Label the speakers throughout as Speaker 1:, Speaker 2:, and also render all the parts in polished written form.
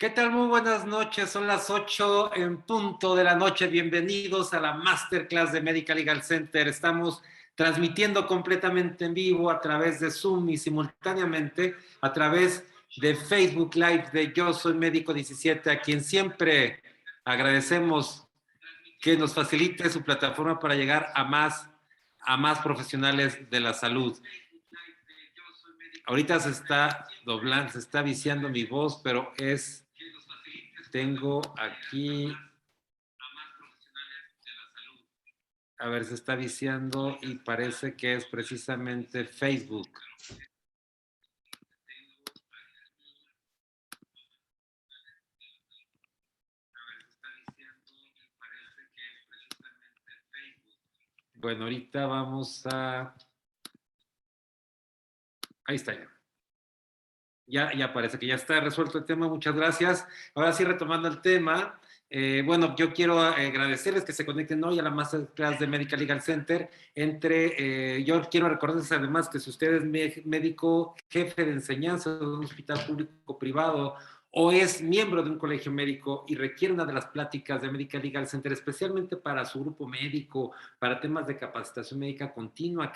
Speaker 1: ¿Qué tal? Muy buenas noches. Son las 8 en punto de la noche. Bienvenidos a la Masterclass de Medical Legal Center. Estamos transmitiendo completamente en vivo a través de Zoom y simultáneamente a través de Facebook Live de Yo Soy Médico 17, a quien siempre agradecemos que nos facilite su plataforma para llegar a más profesionales de la salud. Ahorita se está doblando, se está viciando mi voz, pero tengo aquí, a ver, se está viciando y parece que es precisamente Facebook. Bueno, ahorita vamos a... Ahí está ya. Ya parece que ya está resuelto el tema, muchas gracias. Ahora sí, retomando el tema, bueno, yo quiero agradecerles que se conecten hoy a la Masterclass de Medical Legal Center. Yo quiero recordarles además que si usted es médico jefe de enseñanza de un hospital público privado o es miembro de un colegio médico y requiere una de las pláticas de Medical Legal Center, especialmente para su grupo médico, para temas de capacitación médica continua,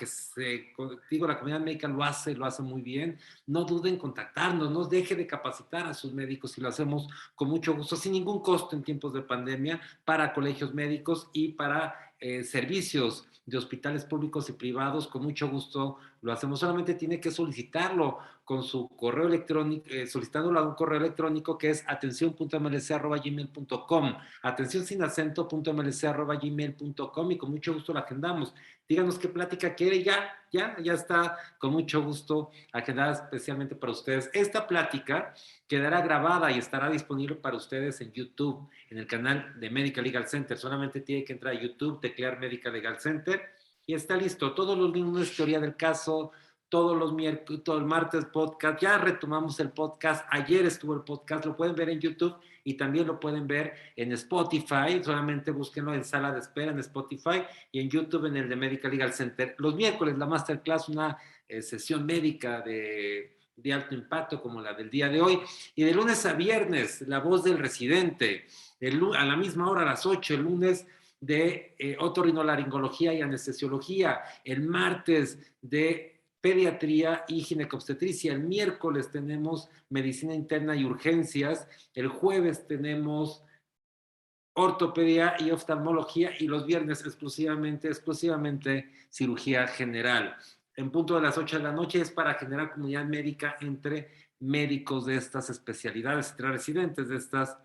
Speaker 1: digo, la comunidad médica lo hace muy bien. No duden en contactarnos, no deje de capacitar a sus médicos y lo hacemos con mucho gusto, sin ningún costo en tiempos de pandemia, para colegios médicos y para servicios de hospitales públicos y privados. Con mucho gusto lo hacemos. Solamente tiene que solicitarlo con su correo electrónico, solicitándolo a un correo electrónico que es atención.mlc@gmail.com, atención sin acento.mlc@gmail.com, y con mucho gusto la agendamos. Díganos qué plática quiere y ya está con mucho gusto agendada especialmente para ustedes. Esta plática quedará grabada y estará disponible para ustedes en YouTube, en el canal de Medical Legal Center. Solamente tiene que entrar a YouTube, teclear Medical Legal Center y está listo. Todos los lunes teoría del caso, todos los miércoles, todo el martes podcast. Ya retomamos el podcast. Ayer estuvo el podcast, lo pueden ver en YouTube y también lo pueden ver en Spotify. Solamente búsquenlo en sala de espera en Spotify y en YouTube en el de Medical Legal Center. Los miércoles la Masterclass, una sesión médica de alto impacto como la del día de hoy. Y de lunes a viernes, La Voz del Residente, a la misma hora, a las 8, el lunes de otorrinolaringología y anestesiología, el martes de pediatría y ginecobstetricia, el miércoles tenemos medicina interna y urgencias, el jueves tenemos ortopedia y oftalmología y los viernes exclusivamente cirugía general. En punto de las 8 de la noche es para generar comunidad médica entre médicos de estas especialidades, entre residentes de estas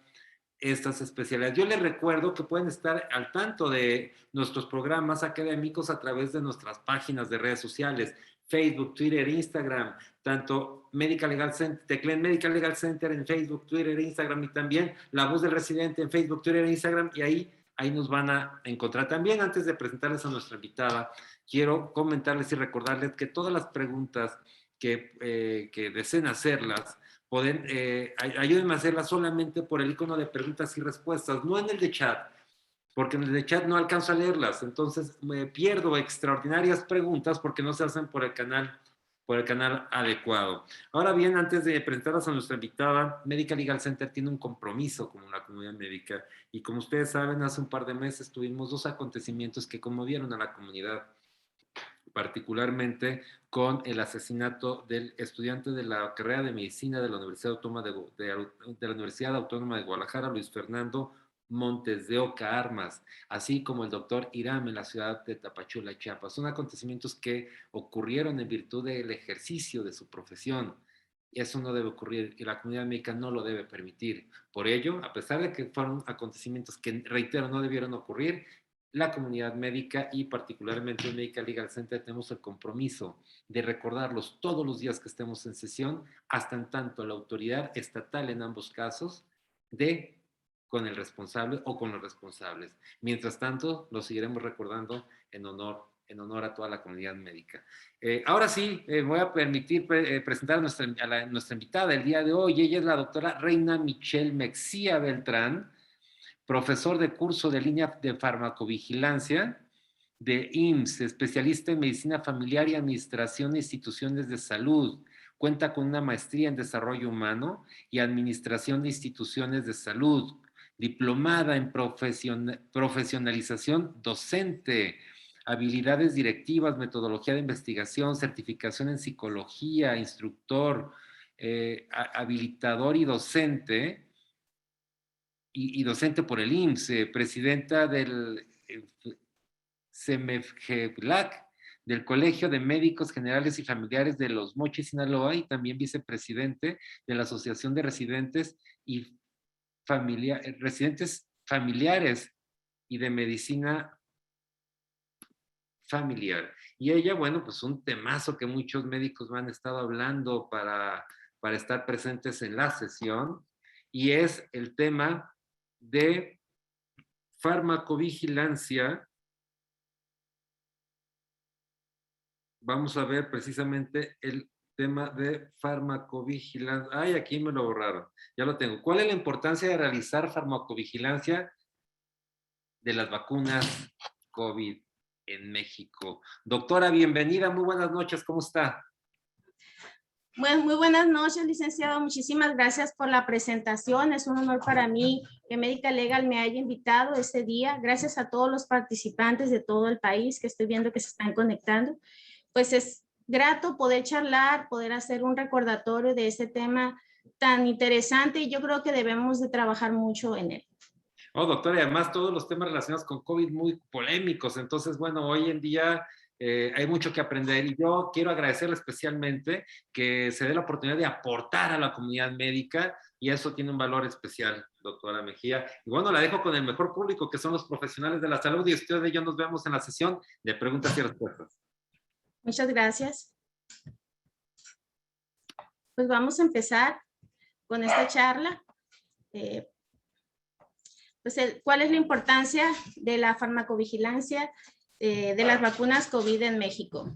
Speaker 1: especialidades. Yo les recuerdo que pueden estar al tanto de nuestros programas académicos a través de nuestras páginas de redes sociales, Facebook, Twitter, Instagram, tanto Medical Legal Center, tecleen Medical Legal Center en Facebook, Twitter, Instagram, y también La Voz del Residente en Facebook, Twitter e Instagram, y ahí nos van a encontrar. También, antes de presentarles a nuestra invitada, quiero comentarles y recordarles que todas las preguntas que deseen hacerlas, ayúdenme a hacerlas solamente por el icono de preguntas y respuestas, no en el de chat, porque en el de chat no alcanzo a leerlas. Entonces me pierdo extraordinarias preguntas porque no se hacen por el canal adecuado. Ahora bien, antes de presentarlas a nuestra invitada, Medical Legal Center tiene un compromiso con la comunidad médica, y como ustedes saben, hace un par de meses tuvimos dos acontecimientos que conmovieron a la comunidad, particularmente con el asesinato del estudiante de la carrera de medicina de la Universidad Autónoma de la Universidad Autónoma de Guadalajara, Luis Fernando Montes de Oca Armas, así como el doctor Iram en la ciudad de Tapachula, Chiapas. Son acontecimientos que ocurrieron en virtud del ejercicio de su profesión. Y eso no debe ocurrir y la comunidad médica no lo debe permitir. Por ello, a pesar de que fueron acontecimientos que, reitero, no debieron ocurrir, la comunidad médica y particularmente el Medical Legal Center tenemos el compromiso de recordarlos todos los días que estemos en sesión, hasta en tanto la autoridad estatal en ambos casos dé con el responsable o con los responsables. Mientras tanto, lo seguiremos recordando en honor a toda la comunidad médica. Ahora sí, me voy a permitir presentar a nuestra invitada del día de hoy. Ella es la doctora Reina Michelle Mexía Beltrán, profesor de curso de línea de farmacovigilancia de IMSS, especialista en medicina familiar y administración de instituciones de salud, Cuenta con una maestría en desarrollo humano y administración de instituciones de salud, diplomada en profesionalización docente, habilidades directivas, metodología de investigación, certificación en psicología, instructor, habilitador y docente, y docente por el IMSS, presidenta del CEMEFGBLAC, del Colegio de Médicos Generales y Familiares de Los Mochis, Sinaloa, y también vicepresidente de la Asociación de Residentes y Residentes Familiares y de Medicina Familiar. Y ella, bueno, pues un temazo que muchos médicos me han estado hablando para estar presentes en la sesión, y es el tema de farmacovigilancia. Vamos a ver precisamente el tema de farmacovigilancia. Ay, aquí me lo borraron. Ya lo tengo. ¿Cuál es la importancia de realizar farmacovigilancia de las vacunas COVID en México? Doctora, bienvenida. Muy buenas noches. ¿Cómo está?
Speaker 2: Bueno, muy buenas noches, licenciado. Muchísimas gracias por la presentación. Es un honor para mí que Médica Legal me haya invitado este día. Gracias a todos los participantes de todo el país que estoy viendo que se están conectando. Pues es grato poder charlar, poder hacer un recordatorio de este tema tan interesante, y yo creo que debemos de trabajar mucho en él.
Speaker 1: Oh, doctora, y además todos los temas relacionados con COVID muy polémicos. Entonces, bueno, hoy en día hay mucho que aprender, y yo quiero agradecerle especialmente que se dé la oportunidad de aportar a la comunidad médica, y eso tiene un valor especial, doctora Mejía. Y bueno, la dejo con el mejor público, que son los profesionales de la salud, y ustedes y yo nos vemos en la sesión de preguntas y respuestas.
Speaker 2: Muchas gracias. Pues vamos a empezar con esta charla. Pues ¿cuál es la importancia de la farmacovigilancia de las vacunas COVID en México?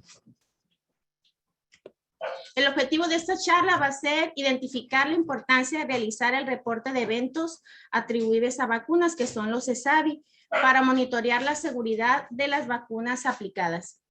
Speaker 2: El objetivo de esta charla va a ser identificar la importancia de realizar el reporte de eventos atribuibles a vacunas, que son los ESAVI, para monitorear la seguridad de las vacunas aplicadas.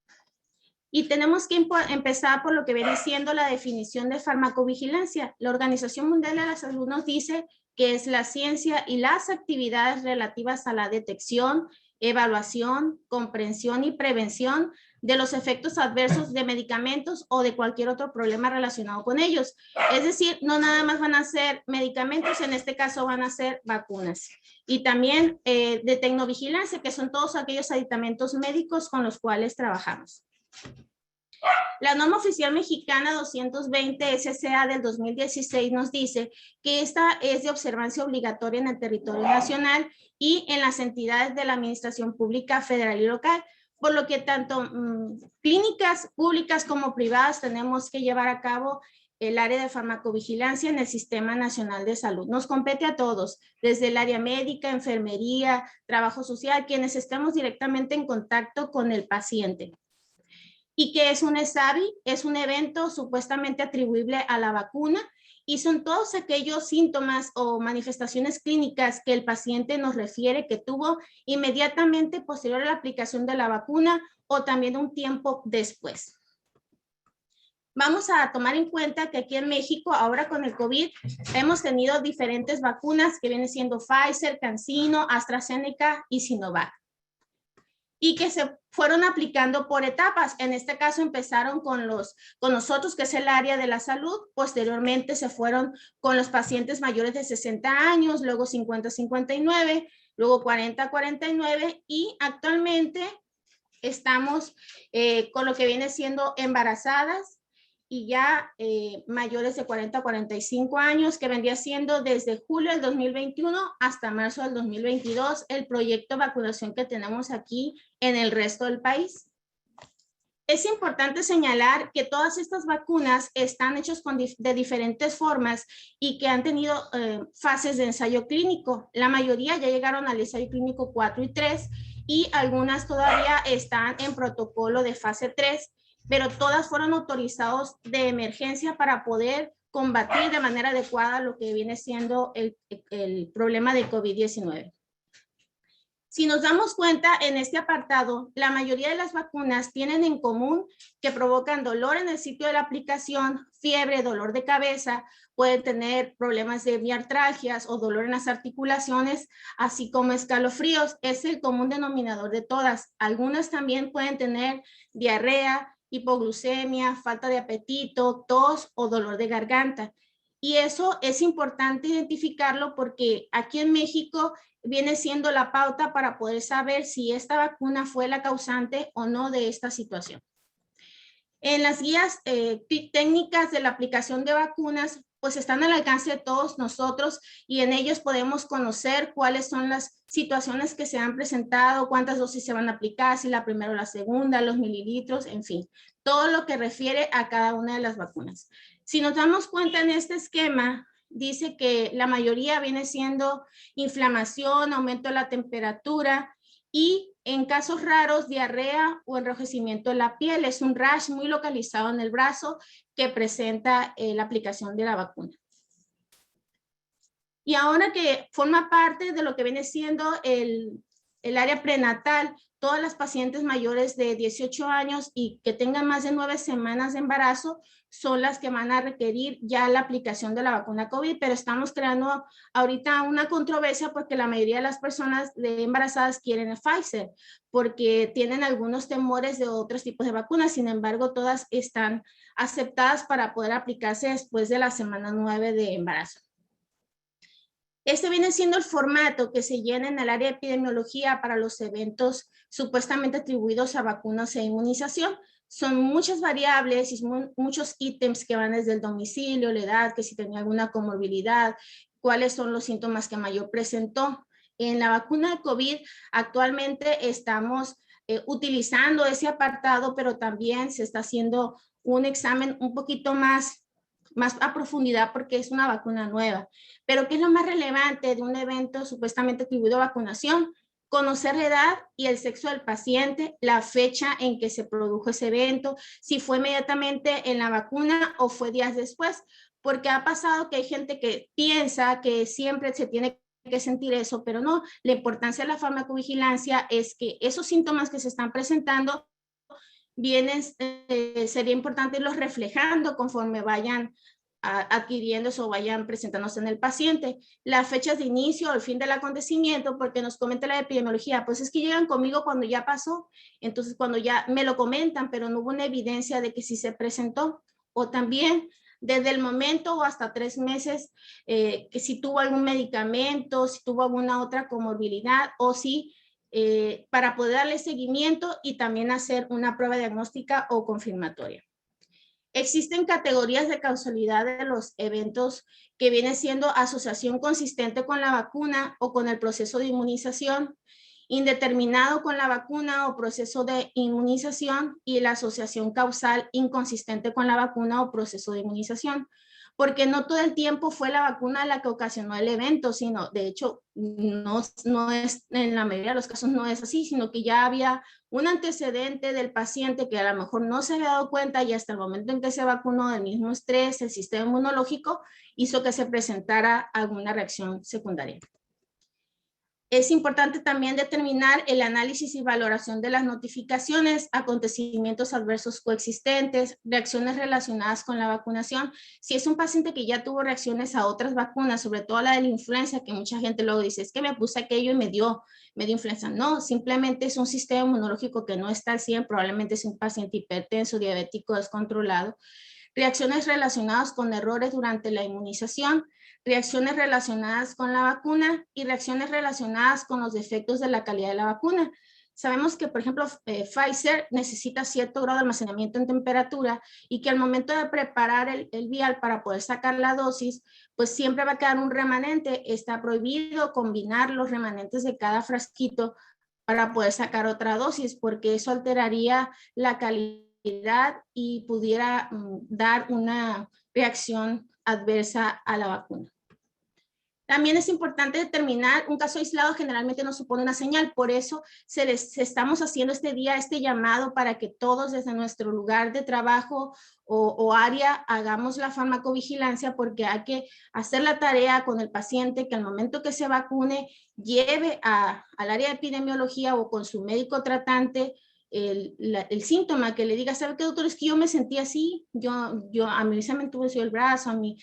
Speaker 2: Y tenemos que empezar por lo que viene siendo la definición de farmacovigilancia. La Organización Mundial de la Salud nos dice que es la ciencia y las actividades relativas a la detección, evaluación, comprensión y prevención de los efectos adversos de medicamentos o de cualquier otro problema relacionado con ellos. Es decir, no nada más van a ser medicamentos, en este caso van a ser vacunas. Y también de tecnovigilancia, que son todos aquellos aditamentos médicos con los cuales trabajamos. La norma oficial mexicana 220 SCA del 2016 nos dice que esta es de observancia obligatoria en el territorio nacional y en las entidades de la administración pública federal y local, por lo que tanto clínicas públicas como privadas tenemos que llevar a cabo el área de farmacovigilancia en el Sistema Nacional de Salud. Nos compete a todos, desde el área médica, enfermería, trabajo social, quienes estemos directamente en contacto con el paciente. ¿Y qué es un ESAVI? Es un evento supuestamente atribuible a la vacuna, y son todos aquellos síntomas o manifestaciones clínicas que el paciente nos refiere que tuvo inmediatamente posterior a la aplicación de la vacuna o también un tiempo después. Vamos a tomar en cuenta que aquí en México, ahora con el COVID, hemos tenido diferentes vacunas que vienen siendo Pfizer, CanSino, AstraZeneca y Sinovac, y que se fueron aplicando por etapas. En este caso empezaron con nosotros, que es el área de la salud. Posteriormente se fueron con los pacientes mayores de 60 años, luego 50-59, luego 40-49, y actualmente estamos con lo que viene siendo embarazadas y ya mayores de 40-45 años, que vendría siendo desde julio del 2021 hasta marzo del 2022 el proyecto de vacunación que tenemos aquí en el resto del país. Es importante señalar que todas estas vacunas están hechas de diferentes formas y que han tenido fases de ensayo clínico. La mayoría ya llegaron al ensayo clínico 4 y 3, y algunas todavía están en protocolo de fase 3, pero todas fueron autorizados de emergencia para poder combatir de manera adecuada lo que viene siendo el problema de COVID-19. Si nos damos cuenta en este apartado, la mayoría de las vacunas tienen en común que provocan dolor en el sitio de la aplicación, fiebre, dolor de cabeza, pueden tener problemas de mialgias o dolor en las articulaciones, así como escalofríos. Es el común denominador de todas. Algunas también pueden tener diarrea, hipoglucemia, falta de apetito, tos o dolor de garganta. Y eso es importante identificarlo porque aquí en México viene siendo la pauta para poder saber si esta vacuna fue la causante o no de esta situación. En las guías técnicas de la aplicación de vacunas, pues están al alcance de todos nosotros y en ellos podemos conocer cuáles son las situaciones que se han presentado, cuántas dosis se van a aplicar, si la primera o la segunda, los mililitros, en fin, todo lo que refiere a cada una de las vacunas. Si nos damos cuenta en este esquema, dice que la mayoría viene siendo inflamación, aumento de la temperatura y en casos raros diarrea o enrojecimiento de la piel. Es un rash muy localizado en el brazo que presenta la aplicación de la vacuna. Y ahora que forma parte de lo que viene siendo el área prenatal, todas las pacientes mayores de 18 años y que tengan más de 9 semanas de embarazo son las que van a requerir ya la aplicación de la vacuna COVID, pero estamos creando ahorita una controversia porque la mayoría de las personas embarazadas quieren el Pfizer porque tienen algunos temores de otros tipos de vacunas, sin embargo todas están aceptadas para poder aplicarse después de la semana 9 de embarazo. Este viene siendo el formato que se llena en el área de epidemiología para los eventos supuestamente atribuidos a vacunas e inmunización. Son muchas variables y muchos ítems que van desde el domicilio, la edad, que si tenía alguna comorbilidad, cuáles son los síntomas que mayor presentó. En la vacuna de COVID actualmente estamos utilizando ese apartado, pero también se está haciendo un examen un poquito más a profundidad porque es una vacuna nueva. Pero ¿qué es lo más relevante de un evento supuestamente atribuido a vacunación? Conocer la edad y el sexo del paciente, la fecha en que se produjo ese evento, si fue inmediatamente en la vacuna o fue días después, porque ha pasado que hay gente que piensa que siempre se tiene que sentir eso, pero no, la importancia de la farmacovigilancia es que esos síntomas que se están presentando sería importante irlos reflejando conforme vayan adquiriéndose o vayan presentándose en el paciente. Las fechas de inicio o el fin del acontecimiento, porque nos comenta la epidemiología, pues es que llegan conmigo cuando ya pasó, entonces cuando ya me lo comentan, pero no hubo una evidencia de que sí se presentó. O también desde el momento o hasta 3 meses, que si tuvo algún medicamento, si tuvo alguna otra comorbilidad o si para poder darle seguimiento y también hacer una prueba diagnóstica o confirmatoria. Existen categorías de causalidad de los eventos que viene siendo asociación consistente con la vacuna o con el proceso de inmunización, indeterminado con la vacuna o proceso de inmunización y la asociación causal inconsistente con la vacuna o proceso de inmunización. Porque no todo el tiempo fue la vacuna la que ocasionó el evento, sino de hecho no es, en la mayoría de los casos no es así, sino que ya había un antecedente del paciente que a lo mejor no se había dado cuenta y hasta el momento en que se vacunó del mismo estrés, el sistema inmunológico hizo que se presentara alguna reacción secundaria. Es importante también determinar el análisis y valoración de las notificaciones, acontecimientos adversos coexistentes, reacciones relacionadas con la vacunación. Si es un paciente que ya tuvo reacciones a otras vacunas, sobre todo la de la influenza, que mucha gente luego dice, es que me puse aquello y me dio influenza. No, simplemente es un sistema inmunológico que no está al 100, probablemente es un paciente hipertenso, diabético, descontrolado. Reacciones relacionadas con errores durante la inmunización, reacciones relacionadas con la vacuna y reacciones relacionadas con los defectos de la calidad de la vacuna. Sabemos que, por ejemplo, Pfizer necesita cierto grado de almacenamiento en temperatura y que al momento de preparar el vial para poder sacar la dosis, pues siempre va a quedar un remanente. Está prohibido combinar los remanentes de cada frasquito para poder sacar otra dosis, porque eso alteraría la calidad y pudiera dar una reacción adversa a la vacuna. También es importante determinar, un caso aislado generalmente no supone una señal, por eso estamos haciendo este día, este llamado para que todos desde nuestro lugar de trabajo o área hagamos la farmacovigilancia, porque hay que hacer la tarea con el paciente que al momento que se vacune lleve al área de epidemiología o con su médico tratante el síntoma, que le diga, ¿sabe qué, doctor? Es que yo me sentí así, a mí se me entumeció el brazo, a mí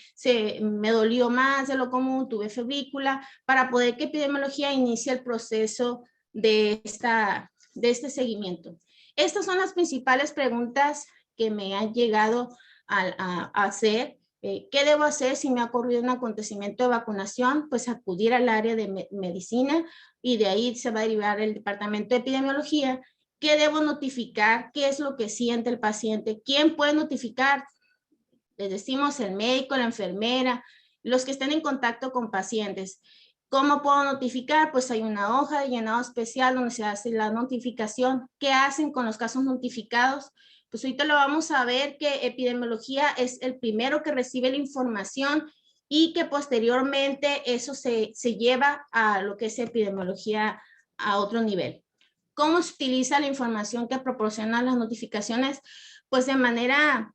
Speaker 2: me dolió más de lo común, tuve febrícula, para poder que epidemiología inicie el proceso de este seguimiento. Estas son las principales preguntas que me han llegado a hacer. ¿Qué debo hacer si me ha ocurrido un acontecimiento de vacunación? Pues acudir al área de medicina y de ahí se va a derivar el departamento de epidemiología. ¿Qué debo notificar? ¿Qué es lo que siente el paciente? ¿Quién puede notificar? Les decimos el médico, la enfermera, los que estén en contacto con pacientes. ¿Cómo puedo notificar? Pues hay una hoja de llenado especial donde se hace la notificación. ¿Qué hacen con los casos notificados? Pues ahorita lo vamos a ver, que epidemiología es el primero que recibe la información y que posteriormente eso se lleva a lo que es epidemiología a otro nivel. ¿Cómo se utiliza la información que proporcionan las notificaciones? Pues de manera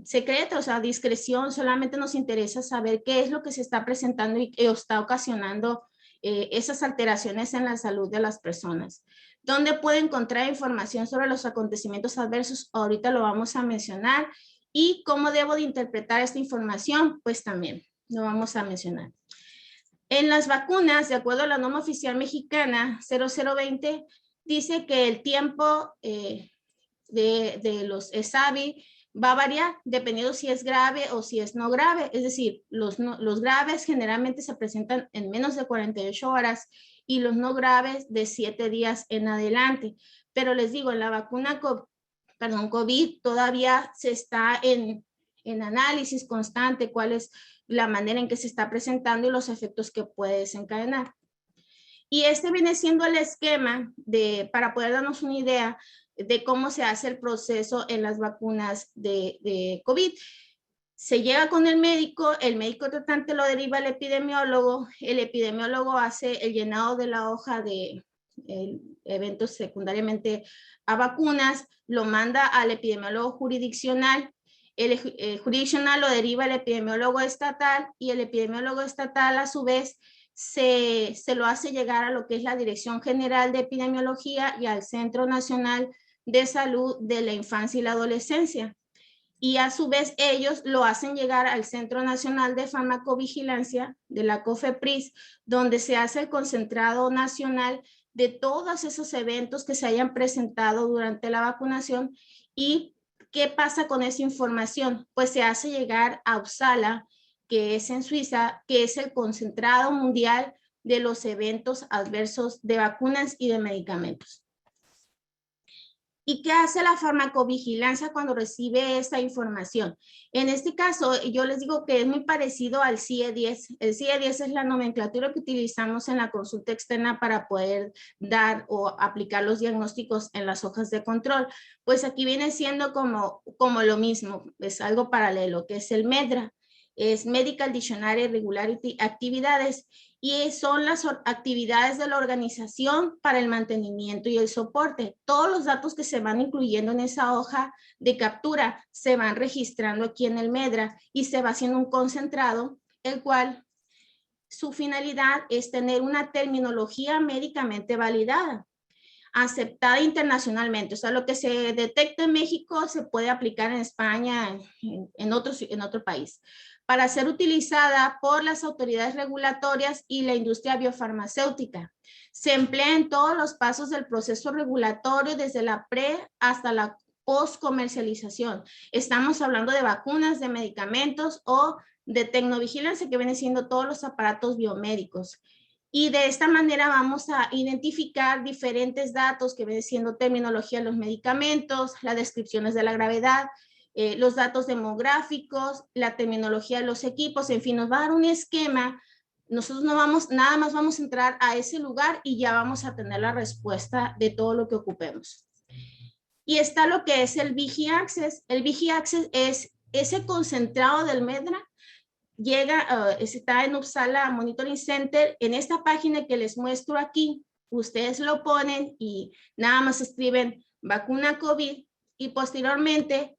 Speaker 2: secreta, o sea, discreción. Solamente nos interesa saber qué es lo que se está presentando y está ocasionando esas alteraciones en la salud de las personas. ¿Dónde puede encontrar información sobre los acontecimientos adversos? Ahorita lo vamos a mencionar. ¿Y cómo debo de interpretar esta información? Pues también lo vamos a mencionar. En las vacunas, de acuerdo a la norma oficial mexicana 0020, dice que el tiempo de los ESAVI va a variar dependiendo si es grave o si es no grave. Es decir, los graves generalmente se presentan en menos de 48 horas y los no graves de 7 días en adelante. Pero les digo, en la vacuna COVID todavía se está en análisis constante cuál es la manera en que se está presentando y los efectos que puede desencadenar. Y este viene siendo el esquema para poder darnos una idea de cómo se hace el proceso en las vacunas de COVID. Se llega con el médico tratante lo deriva al epidemiólogo, el epidemiólogo hace el llenado de la hoja de eventos secundariamente a vacunas, lo manda al epidemiólogo jurisdiccional, el jurisdiccional lo deriva al epidemiólogo estatal y el epidemiólogo estatal a su vez se lo hace llegar a lo que es la Dirección General de Epidemiología y al Centro Nacional de Salud de la Infancia y la Adolescencia. Y a su vez ellos lo hacen llegar al Centro Nacional de Farmacovigilancia de la COFEPRIS, donde se hace el concentrado nacional de todos esos eventos que se hayan presentado durante la vacunación. ¿Y qué pasa con esa información? Pues se hace llegar a Uppsala, que es en Suiza, que es el concentrado mundial de los eventos adversos de vacunas y de medicamentos. ¿Y qué hace la farmacovigilancia cuando recibe esta información? En este caso, yo les digo que es muy parecido al CIE-10. El CIE-10 es la nomenclatura que utilizamos en la consulta externa para poder dar o aplicar los diagnósticos en las hojas de control. Pues aquí viene siendo como lo mismo, es algo paralelo, que es el MEDRA. Es Medical Dictionary Regularity Actividades, y son las actividades de la organización para el mantenimiento y el soporte. Todos los datos que se van incluyendo en esa hoja de captura se van registrando aquí en el MEDRA y se va haciendo un concentrado, el cual su finalidad es tener una terminología médicamente validada, aceptada internacionalmente. O sea, lo que se detecta en México se puede aplicar en España, en otro país, para ser utilizada por las autoridades regulatorias y la industria biofarmacéutica. Se emplea en todos los pasos del proceso regulatorio, desde la pre hasta la post-comercialización. Estamos hablando de vacunas, de medicamentos o de tecnovigilancia, que vienen siendo todos los aparatos biomédicos. Y de esta manera vamos a identificar diferentes datos que vienen siendo terminología de los medicamentos, las descripciones de la gravedad, los datos demográficos, la terminología de los equipos, en fin, nos va a dar un esquema. Nosotros nada más vamos a entrar a ese lugar y ya vamos a tener la respuesta de todo lo que ocupemos. Y está lo que es el VIGI Access. El VIGI Access es ese concentrado del MEDRA llega, está en Uppsala Monitoring Center. En esta página que les muestro aquí, ustedes lo ponen y nada más escriben vacuna COVID y posteriormente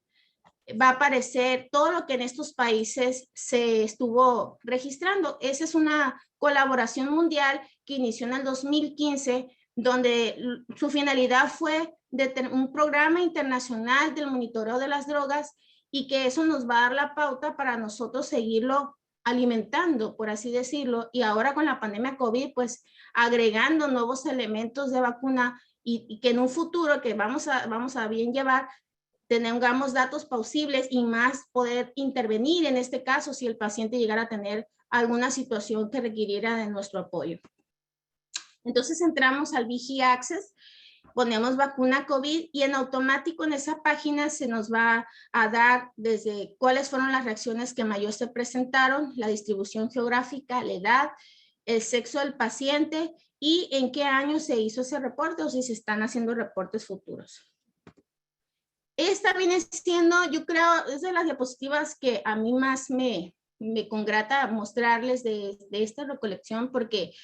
Speaker 2: va a aparecer todo lo que en estos países se estuvo registrando. Esa es una colaboración mundial que inició en el 2015, donde su finalidad fue un programa internacional del monitoreo de las drogas y que eso nos va a dar la pauta para nosotros seguirlo alimentando, por así decirlo, y ahora con la pandemia COVID, pues agregando nuevos elementos de vacuna y que en un futuro que vamos a bien llevar, tengamos datos plausibles y más poder intervenir en este caso si el paciente llegara a tener alguna situación que requiriera de nuestro apoyo. Entonces entramos al VG Access, ponemos vacuna COVID y en automático en esa página se nos va a dar desde cuáles fueron las reacciones que mayor se presentaron, la distribución geográfica, la edad, el sexo del paciente y en qué año se hizo ese reporte o si se están haciendo reportes futuros. Esta viene siendo, yo creo, es de las diapositivas que a mí más me congrata mostrarles de esta recolección porque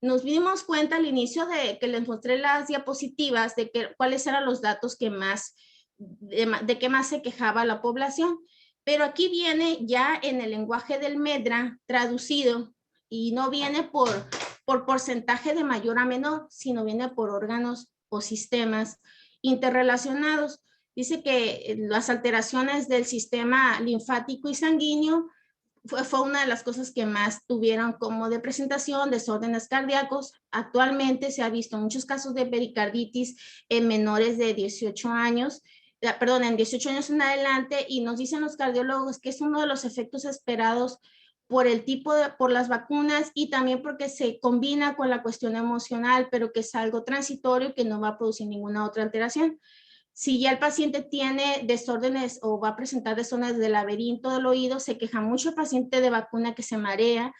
Speaker 2: nos dimos cuenta al inicio de que les mostré las diapositivas de que, cuáles eran los datos que más, de qué más se quejaba la población. Pero aquí viene ya en el lenguaje del Medra traducido y no viene por porcentaje de mayor a menor, sino viene por órganos o sistemas interrelacionados. Dice que las alteraciones del sistema linfático y sanguíneo fue una de las cosas que más tuvieron como de presentación, desórdenes cardíacos. Actualmente se ha visto muchos casos de pericarditis en menores de 18 años, en 18 años en adelante, y nos dicen los cardiólogos que es uno de los efectos esperados por el tipo por las vacunas y también porque se combina con la cuestión emocional, pero que es algo transitorio y que no va a producir ninguna otra alteración. Si ya el paciente tiene desórdenes o va a presentar desórdenes del laberinto del oído, se queja mucho el paciente de vacuna que se marea,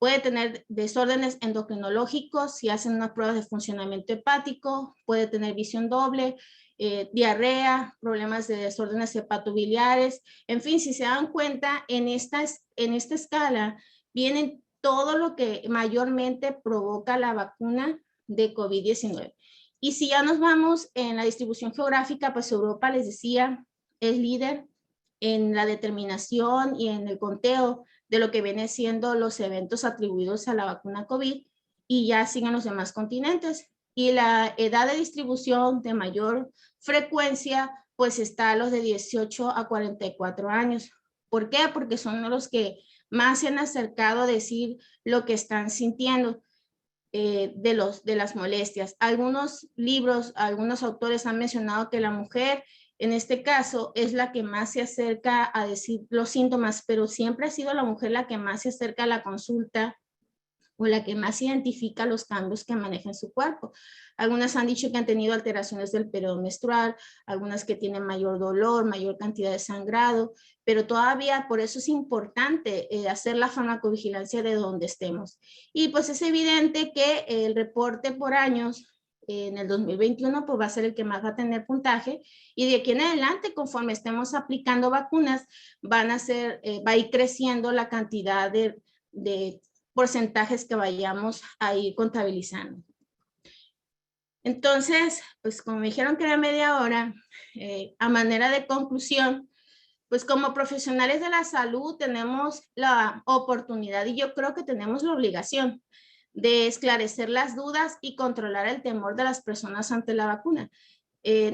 Speaker 2: puede tener desórdenes endocrinológicos si hacen unas pruebas de funcionamiento hepático, puede tener visión doble, diarrea, problemas de desórdenes hepatobiliares, en fin, si se dan cuenta, en esta escala vienen todo lo que mayormente provoca la vacuna de COVID-19. Y si ya nos vamos en la distribución geográfica, pues Europa, les decía, es líder en la determinación y en el conteo de lo que viene siendo los eventos atribuidos a la vacuna COVID y ya siguen los demás continentes. Y la edad de distribución de mayor frecuencia, pues está a los de 18 a 44 años. ¿Por qué? Porque son los que más se han acercado a decir lo que están sintiendo. De las molestias. Algunos libros, algunos autores han mencionado que la mujer, en este caso, es la que más se acerca a decir los síntomas, pero siempre ha sido la mujer la que más se acerca a la consulta o la que más identifica los cambios que maneja en su cuerpo. Algunas han dicho que han tenido alteraciones del periodo menstrual, algunas que tienen mayor dolor, mayor cantidad de sangrado, pero todavía por eso es importante hacer la farmacovigilancia de donde estemos. Y pues es evidente que el reporte por años en el 2021 pues va a ser el que más va a tener puntaje y de aquí en adelante conforme estemos aplicando vacunas van a ser, va a ir creciendo la cantidad de porcentajes que vayamos a ir contabilizando. Entonces, pues como me dijeron que era media hora, a manera de conclusión, pues como profesionales de la salud tenemos la oportunidad y yo creo que tenemos la obligación de esclarecer las dudas y controlar el temor de las personas ante la vacuna.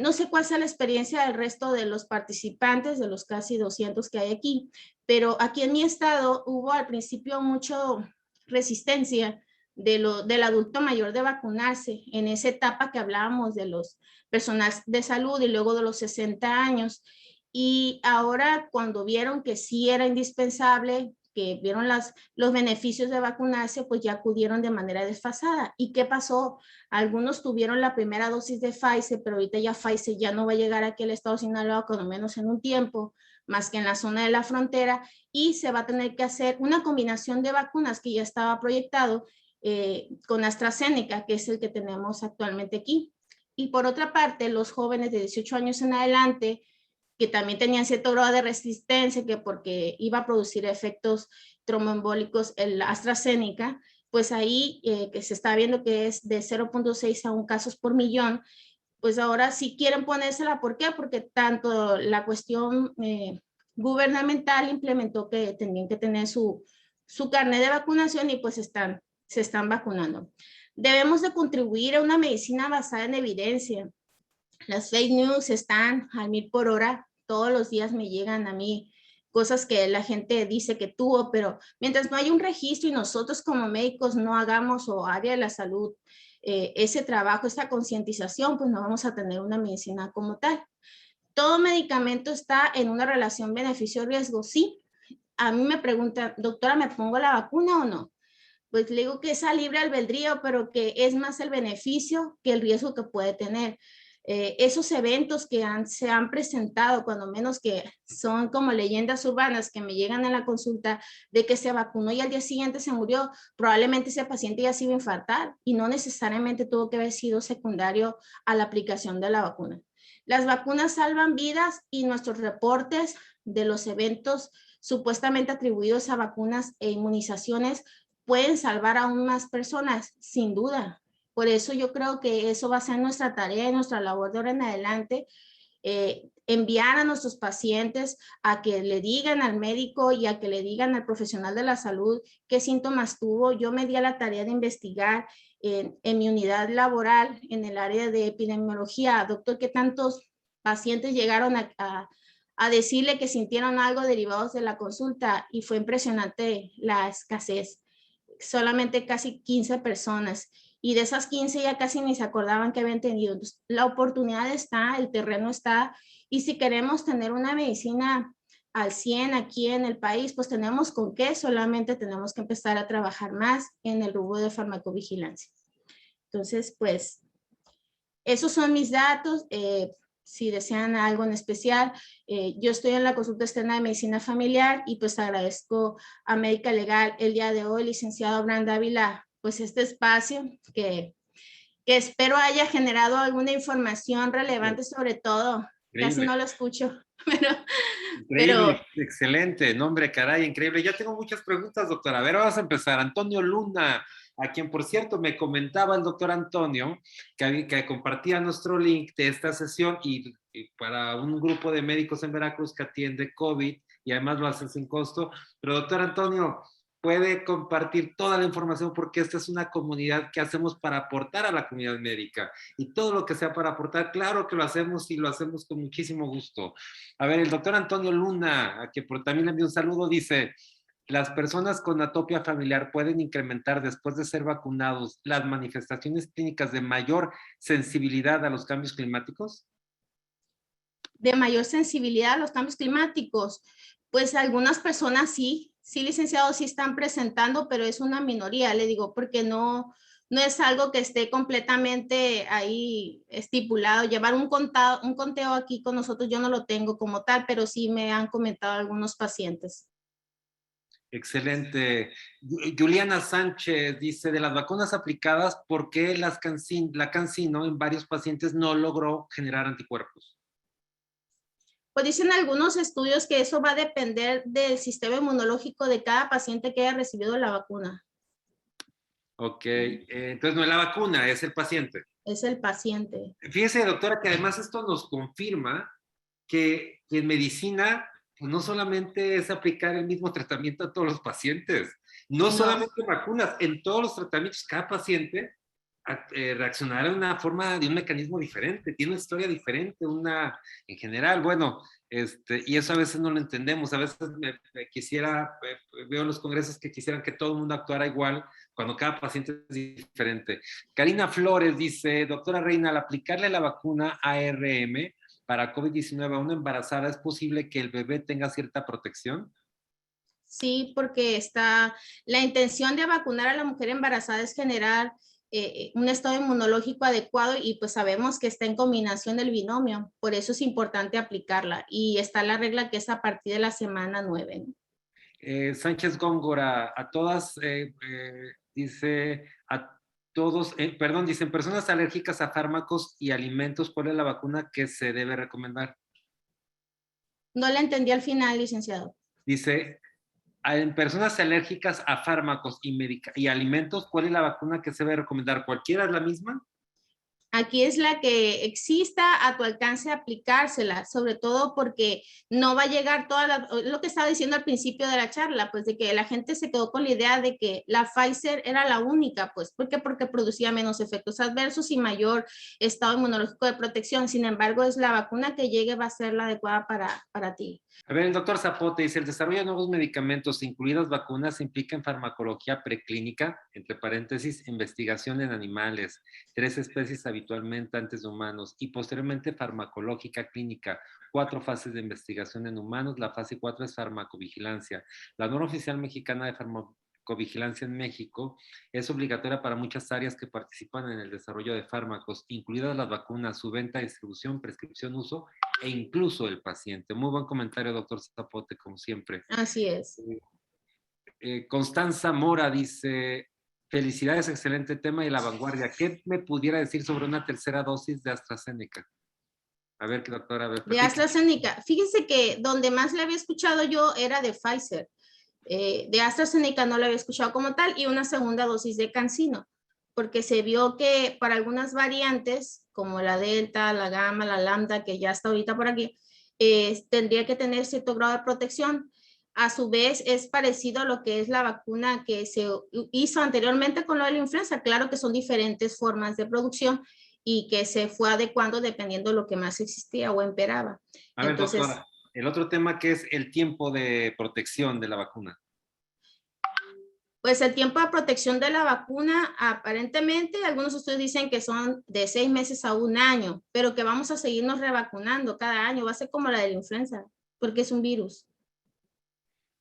Speaker 2: No sé cuál sea la experiencia del resto de los participantes, de los casi 200 que hay aquí, pero aquí en mi estado hubo al principio mucho resistencia del adulto mayor de vacunarse en esa etapa que hablábamos de los personas de salud y luego de los 60 años. Y ahora cuando vieron que sí era indispensable, que vieron los beneficios de vacunarse, pues ya acudieron de manera desfasada. ¿Y qué pasó? Algunos tuvieron la primera dosis de Pfizer, pero ahorita ya Pfizer ya no va a llegar aquí al estado de Sinaloa, cuando menos en un tiempo, más que en la zona de la frontera, y se va a tener que hacer una combinación de vacunas que ya estaba proyectado con AstraZeneca, que es el que tenemos actualmente aquí. Y por otra parte, los jóvenes de 18 años en adelante, que también tenían cierto grado de resistencia, que porque iba a producir efectos tromboembólicos el AstraZeneca, pues ahí que se está viendo que es de 0.6 a 1 casos por millón, pues ahora sí quieren ponérsela. ¿Por qué? Porque tanto la cuestión gubernamental implementó que tenían que tener su carnet de vacunación y pues se están vacunando. Debemos de contribuir a una medicina basada en evidencia. Las fake news están al 1000 por hora. Todos los días me llegan a mí cosas que la gente dice que tuvo, pero mientras no hay un registro y nosotros como médicos no hagamos o área de la salud ese trabajo, esta concientización, pues no vamos a tener una medicina como tal. Todo medicamento está en una relación beneficio-riesgo, sí. A mí me preguntan, doctora, ¿me pongo la vacuna o no? Pues le digo que es a libre albedrío, pero que es más el beneficio que el riesgo que puede tener. Esos eventos que se han presentado, cuando menos que son como leyendas urbanas que me llegan a la consulta de que se vacunó y al día siguiente se murió, probablemente ese paciente ya se iba a infartar y no necesariamente tuvo que haber sido secundario a la aplicación de la vacuna. Las vacunas salvan vidas y nuestros reportes de los eventos supuestamente atribuidos a vacunas e inmunizaciones pueden salvar aún más personas, sin duda. Por eso yo creo que eso va a ser nuestra tarea y nuestra labor de ahora en adelante, enviar a nuestros pacientes a que le digan al médico y a que le digan al profesional de la salud qué síntomas tuvo. Yo me di a la tarea de investigar en mi unidad laboral, en el área de epidemiología, doctor, qué tantos pacientes llegaron a decirle que sintieron algo derivados de la consulta y fue impresionante la escasez. Solamente casi 15 personas y de esas 15 ya casi ni se acordaban que habían tenido. Entonces, la oportunidad está, el terreno está, y si queremos tener una medicina al 100 aquí en el país, pues tenemos con qué, solamente tenemos que empezar a trabajar más en el rubro de farmacovigilancia. Entonces, pues, esos son mis datos. Si desean algo en especial, yo estoy en la consulta externa de medicina familiar y pues agradezco a Médica Legal el día de hoy, licenciado Abraham Dávila, pues este espacio que espero haya generado alguna información relevante sobre todo. Casi
Speaker 1: Increíble.
Speaker 2: no lo escucho, pero,
Speaker 1: Increíble,
Speaker 2: pero
Speaker 1: excelente, nombre, caray, increíble. Ya tengo muchas preguntas, doctora. A ver, vamos a empezar. Antonio Luna, a quien por cierto me comentaba el doctor Antonio que compartía nuestro link de esta sesión y para un grupo de médicos en Veracruz que atiende COVID y además lo hacen sin costo. Pero doctor Antonio, puede compartir toda la información porque esta es una comunidad que hacemos para aportar a la comunidad médica y todo lo que sea para aportar, claro que lo hacemos y lo hacemos con muchísimo gusto. A ver, el doctor Antonio Luna, a quien también le envío un saludo, dice, ¿las personas con atopia familiar pueden incrementar después de ser vacunados las manifestaciones clínicas de mayor sensibilidad a los cambios climáticos?
Speaker 2: de mayor sensibilidad a los cambios climáticos, pues algunas personas sí, licenciados, sí están presentando, pero es una minoría, le digo, porque no es algo que esté completamente ahí estipulado. Llevar un conteo aquí con nosotros, yo no lo tengo como tal, pero sí me han comentado algunos pacientes.
Speaker 1: Excelente. Juliana Sánchez dice, de las vacunas aplicadas, ¿por qué la CanSino en varios pacientes no logró generar anticuerpos?
Speaker 2: Pues dicen algunos estudios que eso va a depender del sistema inmunológico de cada paciente que haya recibido la vacuna.
Speaker 1: Ok, entonces no es la vacuna, es el paciente.
Speaker 2: Es el paciente.
Speaker 1: Fíjese, doctora, que además esto nos confirma que en medicina pues no solamente es aplicar el mismo tratamiento a todos los pacientes, no
Speaker 2: No,
Speaker 1: solamente vacunas, en todos los tratamientos cada paciente reaccionará de una forma, de un mecanismo diferente, tiene una historia diferente, en general, bueno, y eso a veces no lo entendemos, a veces veo en los congresos que quisieran que todo el mundo actuara igual, cuando cada paciente es diferente. Karina Flores dice, doctora Reina, al aplicarle la vacuna ARM para COVID-19 a una embarazada, ¿es posible que el bebé tenga cierta protección?
Speaker 2: sí, porque la intención de vacunar a la mujer embarazada es generar un estado inmunológico adecuado y pues sabemos que está en combinación del binomio, por eso es importante aplicarla y está la regla que es a partir de la semana 9, ¿no?
Speaker 1: Sánchez Góngora, a todas, dice, a todos, perdón, dicen personas alérgicas a fármacos y alimentos, ¿cuál es la vacuna que se debe recomendar?
Speaker 2: No le entendí al final, licenciado.
Speaker 1: Dice, en personas alérgicas a fármacos y alimentos, ¿cuál es la vacuna que se debe recomendar? ¿Cualquiera es la misma?
Speaker 2: Aquí es la que exista a tu alcance aplicársela, sobre todo porque no va a llegar lo que estaba diciendo al principio de la charla, pues de que la gente se quedó con la idea de que la Pfizer era la única, pues, ¿por qué? Porque producía menos efectos adversos y mayor estado inmunológico de protección. Sin embargo, es la vacuna que llegue va a ser la adecuada para ti.
Speaker 1: A ver, el doctor Zapote dice, el desarrollo de nuevos medicamentos, incluidas vacunas, implica en farmacología preclínica, entre paréntesis, investigación en animales, 3 especies habitualmente antes de humanos, y posteriormente farmacológica clínica, 4 fases de investigación en humanos, la fase 4 es farmacovigilancia. La norma oficial mexicana de farmacovigilancia en México es obligatoria para muchas áreas que participan en el desarrollo de fármacos, incluidas las vacunas, su venta, distribución, prescripción, uso e incluso el paciente. Muy buen comentario, doctor Zapote, como siempre.
Speaker 2: Así es.
Speaker 1: Constanza Mora dice, felicidades, excelente tema y la vanguardia. ¿Qué me pudiera decir sobre una tercera dosis de AstraZeneca? A ver, doctora, a ver,
Speaker 2: De AstraZeneca. Fíjense que donde más le había escuchado yo era de Pfizer. De AstraZeneca no la había escuchado como tal y una segunda dosis de CanSino, porque se vio que para algunas variantes, como la Delta, la Gamma, la Lambda, que ya está ahorita por aquí, tendría que tener cierto grado de protección. A su vez, es parecido a lo que es la vacuna que se hizo anteriormente con lo de la influenza. Claro que son diferentes formas de producción y que se fue adecuando dependiendo de lo que más existía o imperaba.
Speaker 1: A ver,
Speaker 2: Entonces,
Speaker 1: doctora, el otro tema que es el tiempo de protección de la vacuna.
Speaker 2: pues el tiempo de protección de la vacuna, aparentemente, algunos estudios dicen que son de 6 meses a 1 año, pero que vamos a seguirnos revacunando cada año. Va a ser como la de la influenza, porque es un virus.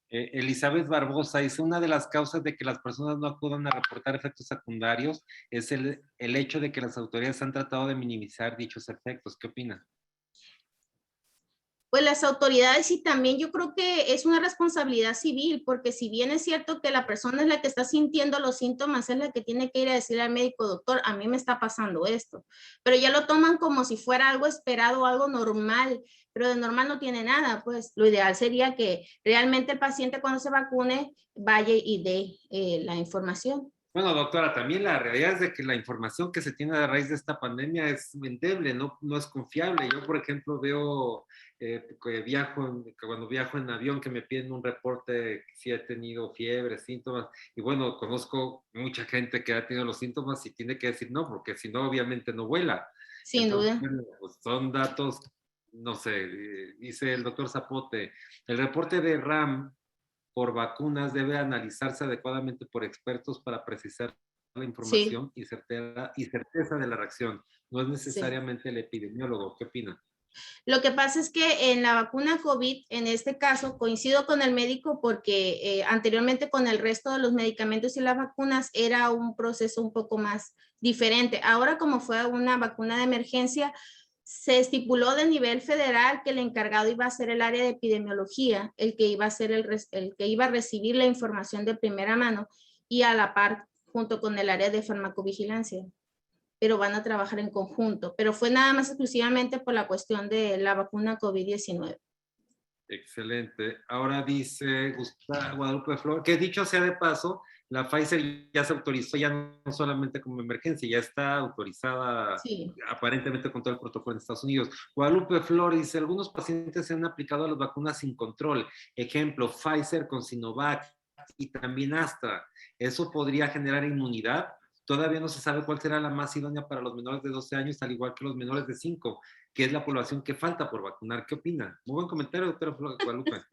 Speaker 1: Elizabeth Barbosa dice, una de las causas de que las personas no acudan a reportar efectos secundarios es el hecho de que las autoridades han tratado de minimizar dichos efectos. ¿Qué opina?
Speaker 2: Pues las autoridades y también yo creo que es una responsabilidad civil, porque si bien es cierto que la persona es la que está sintiendo los síntomas, es la que tiene que ir a decirle al médico, doctor, a mí me está pasando esto, pero ya lo toman como si fuera algo esperado, algo normal, pero de normal no tiene nada, pues lo ideal sería que realmente el paciente cuando se vacune vaya y dé la información.
Speaker 1: Bueno, doctora, también la realidad es de que la información que se tiene a raíz de esta pandemia es endeble, no es confiable. Yo, por ejemplo, veo que cuando viajo en avión que me piden un reporte si he tenido fiebre, síntomas, y bueno, conozco mucha gente que ha tenido los síntomas y tiene que decir no, porque si no, obviamente no vuela.
Speaker 2: Sin
Speaker 1: Entonces,
Speaker 2: duda.
Speaker 1: bueno, pues son datos, no sé, dice el doctor Zapote, el reporte de RAM por vacunas debe analizarse adecuadamente por expertos para precisar la
Speaker 2: Sí,
Speaker 1: información y certeza de la reacción. No es
Speaker 2: sí.
Speaker 1: necesariamente el epidemiólogo. ¿Qué opina?
Speaker 2: Lo que pasa es que en la vacuna COVID, en este caso, coincido con el médico porque anteriormente con el resto de los medicamentos y las vacunas era un proceso un poco más diferente. Ahora, como fue una vacuna de emergencia, se estipuló de nivel federal que el encargado iba a ser el área de epidemiología, el que iba a ser el que iba a recibir la información de primera mano y a la par junto con el área de farmacovigilancia, pero van a trabajar en conjunto. Pero fue nada más exclusivamente por la cuestión de la vacuna COVID-19.
Speaker 1: Excelente. Ahora dice Guadalupe Flor, que dicho sea de paso, la Pfizer ya se autorizó ya no solamente como emergencia, ya está autorizada
Speaker 2: Sí,
Speaker 1: aparentemente con todo el protocolo en Estados Unidos. Guadalupe Flor dice, algunos pacientes se han aplicado las vacunas sin control. Ejemplo, Pfizer con Sinovac y también Astra. ¿Eso podría generar inmunidad? Todavía no se sabe cuál será la más idónea para los menores de 12 años, al igual que los menores de 5, que es la población que falta por vacunar. ¿Qué opina? Muy buen comentario, doctora Guadalupe.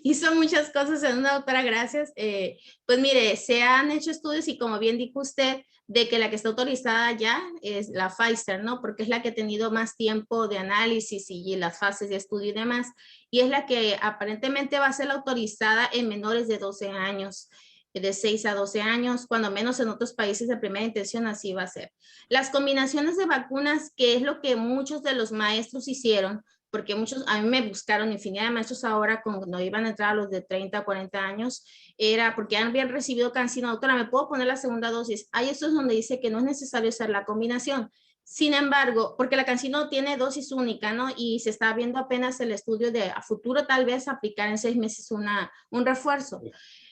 Speaker 2: hizo muchas cosas en una, doctora, gracias. Pues mire, se han hecho estudios y como bien dijo usted, de que la que está autorizada ya es la Pfizer, ¿no? Porque es la que ha tenido más tiempo de análisis y las fases de estudio y demás, y es la que aparentemente va a ser la autorizada en menores de 12 años, de 6 a 12 años, cuando menos en otros países de primera intención así va a ser. Las combinaciones de vacunas, que es lo que muchos de los maestros hicieron, porque muchos, a mí me buscaron infinidad de maestros ahora cuando iban a entrar a los de 30 a 40 años, era porque habían recibido CanSino, doctora, ¿me puedo poner la segunda dosis? Hay estos donde dice que no es necesario hacer la combinación, Sin embargo, porque la CanSino tiene dosis única, ¿no? Y se está viendo apenas el estudio de a futuro tal vez aplicar en 6 meses un refuerzo.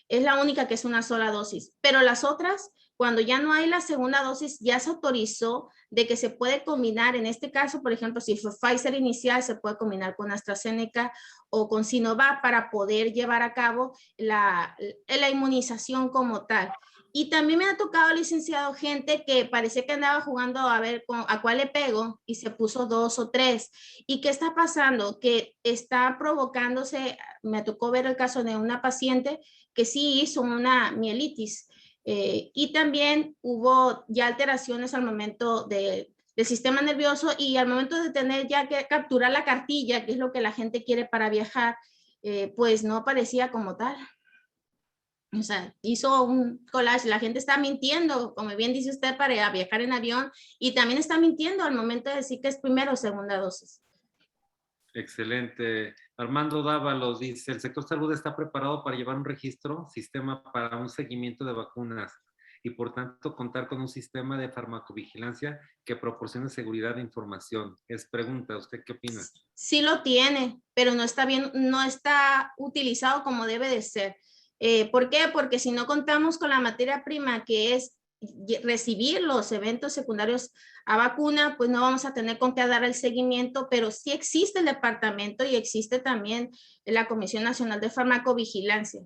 Speaker 2: Es la única que es una sola dosis, pero las otras, cuando ya no hay la segunda dosis, ya se autorizó de que se puede combinar, en este caso, por ejemplo, si fue Pfizer inicial, se puede combinar con AstraZeneca o con Sinovac para poder llevar a cabo la inmunización como tal. Y también me ha tocado, licenciado, gente que parece que andaba jugando a ver a cuál le pego y se puso 2 o 3. ¿Y qué está pasando? Que está provocándose, me tocó ver el caso de una paciente que sí hizo una mielitis. Y también hubo ya alteraciones al momento del sistema nervioso y al momento de tener ya que capturar la cartilla, que es lo que la gente quiere para viajar, pues no aparecía como tal. O sea, hizo un collage, la gente está mintiendo, como bien dice usted, para viajar en avión, y también está mintiendo al momento de decir que es primera o segunda dosis.
Speaker 1: Excelente. Armando Dávalos dice, el sector salud está preparado para llevar un registro, sistema para un seguimiento de vacunas y por tanto contar con un sistema de farmacovigilancia que proporcione seguridad de información. Es pregunta, ¿usted qué opina?
Speaker 2: Sí lo tiene, pero no está bien, no está utilizado como debe de ser. ¿Por qué? Porque si no contamos con la materia prima que es recibir los eventos secundarios a vacuna, pues no vamos a tener con qué dar el seguimiento, pero sí existe el departamento y existe también la Comisión Nacional de Farmacovigilancia.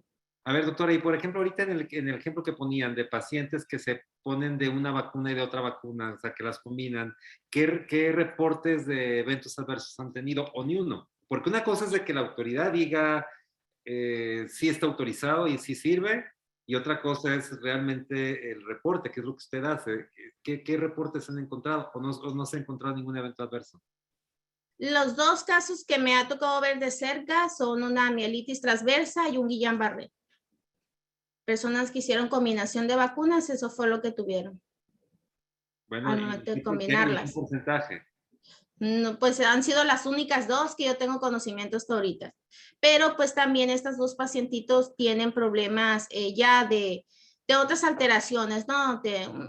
Speaker 1: A ver, doctora, y por ejemplo, ahorita en el ejemplo que ponían de pacientes que se ponen de una vacuna y de otra vacuna, o sea, que las combinan, ¿qué reportes de eventos adversos han tenido o ni uno? Porque una cosa es de que la autoridad diga sí está autorizado y sí sirve, y otra cosa es realmente el reporte, que es lo que usted hace. ¿Qué reportes han encontrado o no se ha encontrado ningún evento adverso?
Speaker 2: Los dos casos que me ha tocado ver de cerca son una mielitis transversa y un Guillain-Barré. Personas que hicieron combinación de vacunas, eso fue lo que tuvieron
Speaker 1: Bueno,
Speaker 2: al
Speaker 1: ¿y
Speaker 2: momento de
Speaker 1: por qué? ¿En qué
Speaker 2: combinarlas.
Speaker 1: porcentaje?
Speaker 2: No, pues han sido las únicas dos que yo tengo conocimiento hasta ahorita. Pero pues también estas dos pacientitos tienen problemas ya de otras alteraciones, ¿no?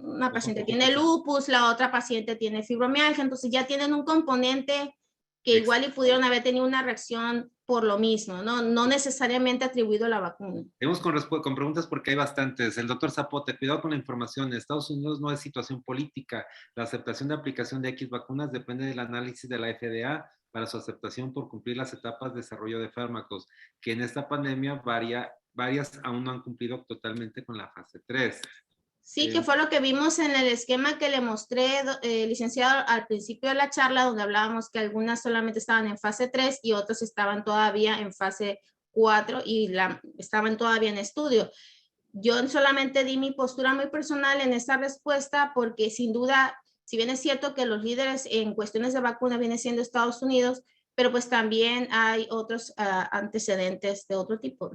Speaker 2: Una paciente tiene lupus, la otra paciente tiene fibromialgia, entonces ya tienen un componente que igual y pudieron haber tenido una reacción por lo mismo, ¿no? No necesariamente atribuido a la vacuna.
Speaker 1: Seguimos con preguntas porque hay bastantes. El doctor Zapote, cuidado con la información. En Estados Unidos no es situación política. La aceptación de aplicación de X vacunas depende del análisis de la FDA para su aceptación por cumplir las etapas de desarrollo de fármacos, que en esta pandemia varias aún no han cumplido totalmente con la fase 3.
Speaker 2: Sí, que fue lo que vimos en el esquema que le mostré, licenciado, al principio de la charla, donde hablábamos que algunas solamente estaban en fase 3 y otras estaban todavía en fase 4 y estaban todavía en estudio. Yo solamente di mi postura muy personal en esta respuesta porque sin duda, si bien es cierto que los líderes en cuestiones de vacuna viene siendo Estados Unidos, pero pues también hay otros antecedentes de otro tipo.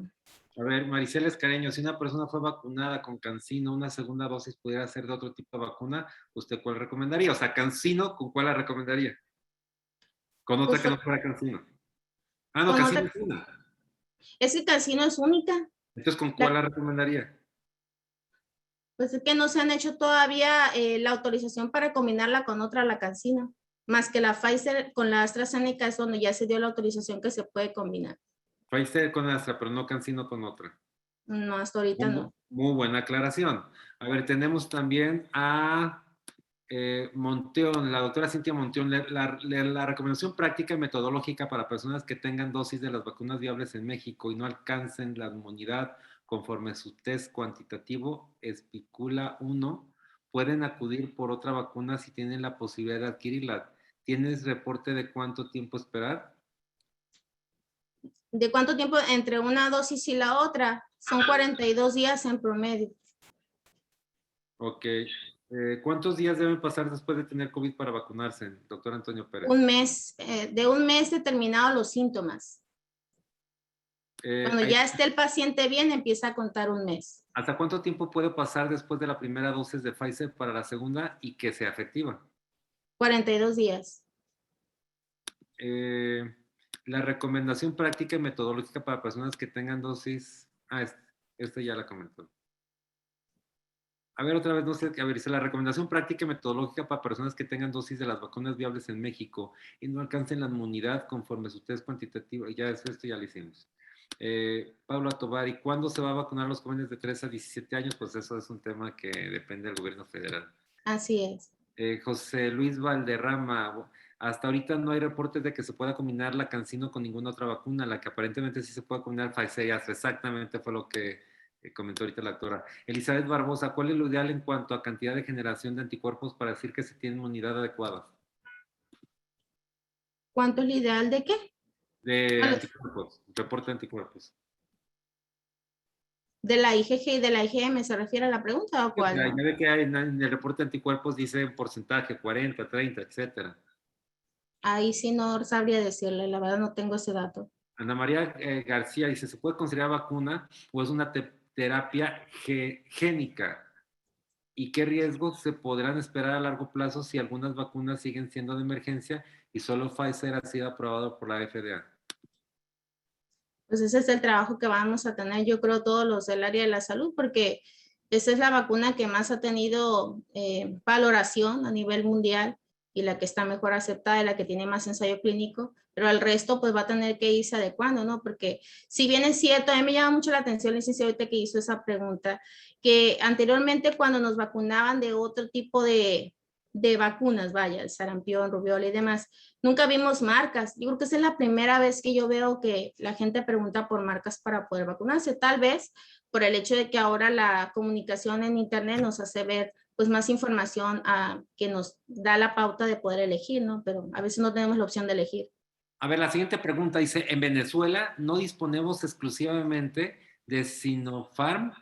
Speaker 1: A ver, Maricela Escareño, si una persona fue vacunada con CanSino, una segunda dosis pudiera ser de otro tipo de vacuna, ¿usted cuál recomendaría? O sea, CanSino, ¿con cuál la recomendaría? Con otra
Speaker 2: Pues,
Speaker 1: que no fuera CanSino. Ah, no,
Speaker 2: con
Speaker 1: CanSino
Speaker 2: otra,
Speaker 1: es una.
Speaker 2: es que CanSino es única.
Speaker 1: Entonces, ¿con cuál
Speaker 2: La,
Speaker 1: la recomendaría?
Speaker 2: Pues es que no se han hecho todavía la autorización para combinarla con otra, la CanSino, más que la Pfizer con la AstraZeneca es donde ya se dio la autorización que se puede combinar.
Speaker 1: Pfizer con Astra, pero no CanSino con otra.
Speaker 2: No, hasta ahorita
Speaker 1: Muy,
Speaker 2: no.
Speaker 1: muy buena aclaración. A ver, tenemos también a Monteón, la doctora Cintia Monteón, la recomendación práctica y metodológica para personas que tengan dosis de las vacunas viables en México y no alcancen la inmunidad conforme su test cuantitativo espicula 1, pueden acudir por otra vacuna si tienen la posibilidad de adquirirla. ¿Tienes reporte de cuánto tiempo esperar?
Speaker 2: ¿De cuánto tiempo entre una dosis y la otra? Son 42 días en promedio.
Speaker 1: Ok. ¿Cuántos días deben pasar después de tener COVID para vacunarse, doctor Antonio Pérez?
Speaker 2: Un mes, de un mes determinados los síntomas. Cuando
Speaker 1: Hay
Speaker 2: ya esté el paciente bien, empieza a contar un mes.
Speaker 1: ¿Hasta cuánto tiempo puede pasar después de la primera dosis de Pfizer para la segunda y que sea efectiva?
Speaker 2: 42 días.
Speaker 1: Eh, la recomendación práctica y metodológica para personas que tengan dosis. Este ya la comentó. A ver, otra vez, no sé, a ver, dice la recomendación práctica y metodológica para personas que tengan dosis de las vacunas viables en México y no alcancen la inmunidad conforme su test cuantitativo. Ya eso, esto ya lo hicimos. Paula Tovar, ¿y cuándo se va a vacunar a los jóvenes de 3 a 17 años? Pues eso es un tema que depende del gobierno federal.
Speaker 2: Así es.
Speaker 1: José Luis Valderrama, hasta ahorita no hay reportes de que se pueda combinar la CanSino con ninguna otra vacuna, la que aparentemente sí se puede combinar Pfizer y Astra. Exactamente fue lo que comentó ahorita la doctora. Elizabeth Barbosa, ¿cuál es lo ideal en cuanto a cantidad de generación de anticuerpos para decir que se tiene inmunidad adecuada?
Speaker 2: ¿Cuánto es lo ideal de qué?
Speaker 1: De
Speaker 2: ¿Cuál es?
Speaker 1: anticuerpos, reporte de anticuerpos.
Speaker 2: ¿De la IgG y de la IgM se refiere a la pregunta o
Speaker 1: O
Speaker 2: cuál?
Speaker 1: sea,
Speaker 2: No.
Speaker 1: ya ve que hay en el reporte de anticuerpos dice un porcentaje, 40, 30, etcétera.
Speaker 2: Ahí sí no sabría decirle, la verdad no tengo ese dato.
Speaker 1: Ana María García dice, ¿se puede considerar vacuna o es una terapia génica? ¿Y qué riesgos se podrán esperar a largo plazo si algunas vacunas siguen siendo de emergencia y solo Pfizer ha sido aprobado por la FDA?
Speaker 2: Pues ese es el trabajo que vamos a tener, yo creo, todos los del área de la salud, porque esa es la vacuna que más ha tenido valoración a nivel mundial y la que está mejor aceptada y la que tiene más ensayo clínico, pero el resto pues va a tener que irse adecuando, ¿no? Porque si bien es cierto, a mí me llama mucho la atención, licenciado, ahorita que hizo esa pregunta, que anteriormente cuando nos vacunaban de otro tipo de vacunas, vaya, el sarampión, rubiola y demás, nunca vimos marcas. Yo creo que esa es la primera vez que yo veo que la gente pregunta por marcas para poder vacunarse. Tal vez por el hecho de que ahora la comunicación en Internet nos hace ver pues más información que nos da la pauta de poder elegir, ¿no? Pero a veces no tenemos la opción de elegir.
Speaker 1: A ver, la siguiente pregunta dice, en Venezuela no disponemos exclusivamente de Sinopharm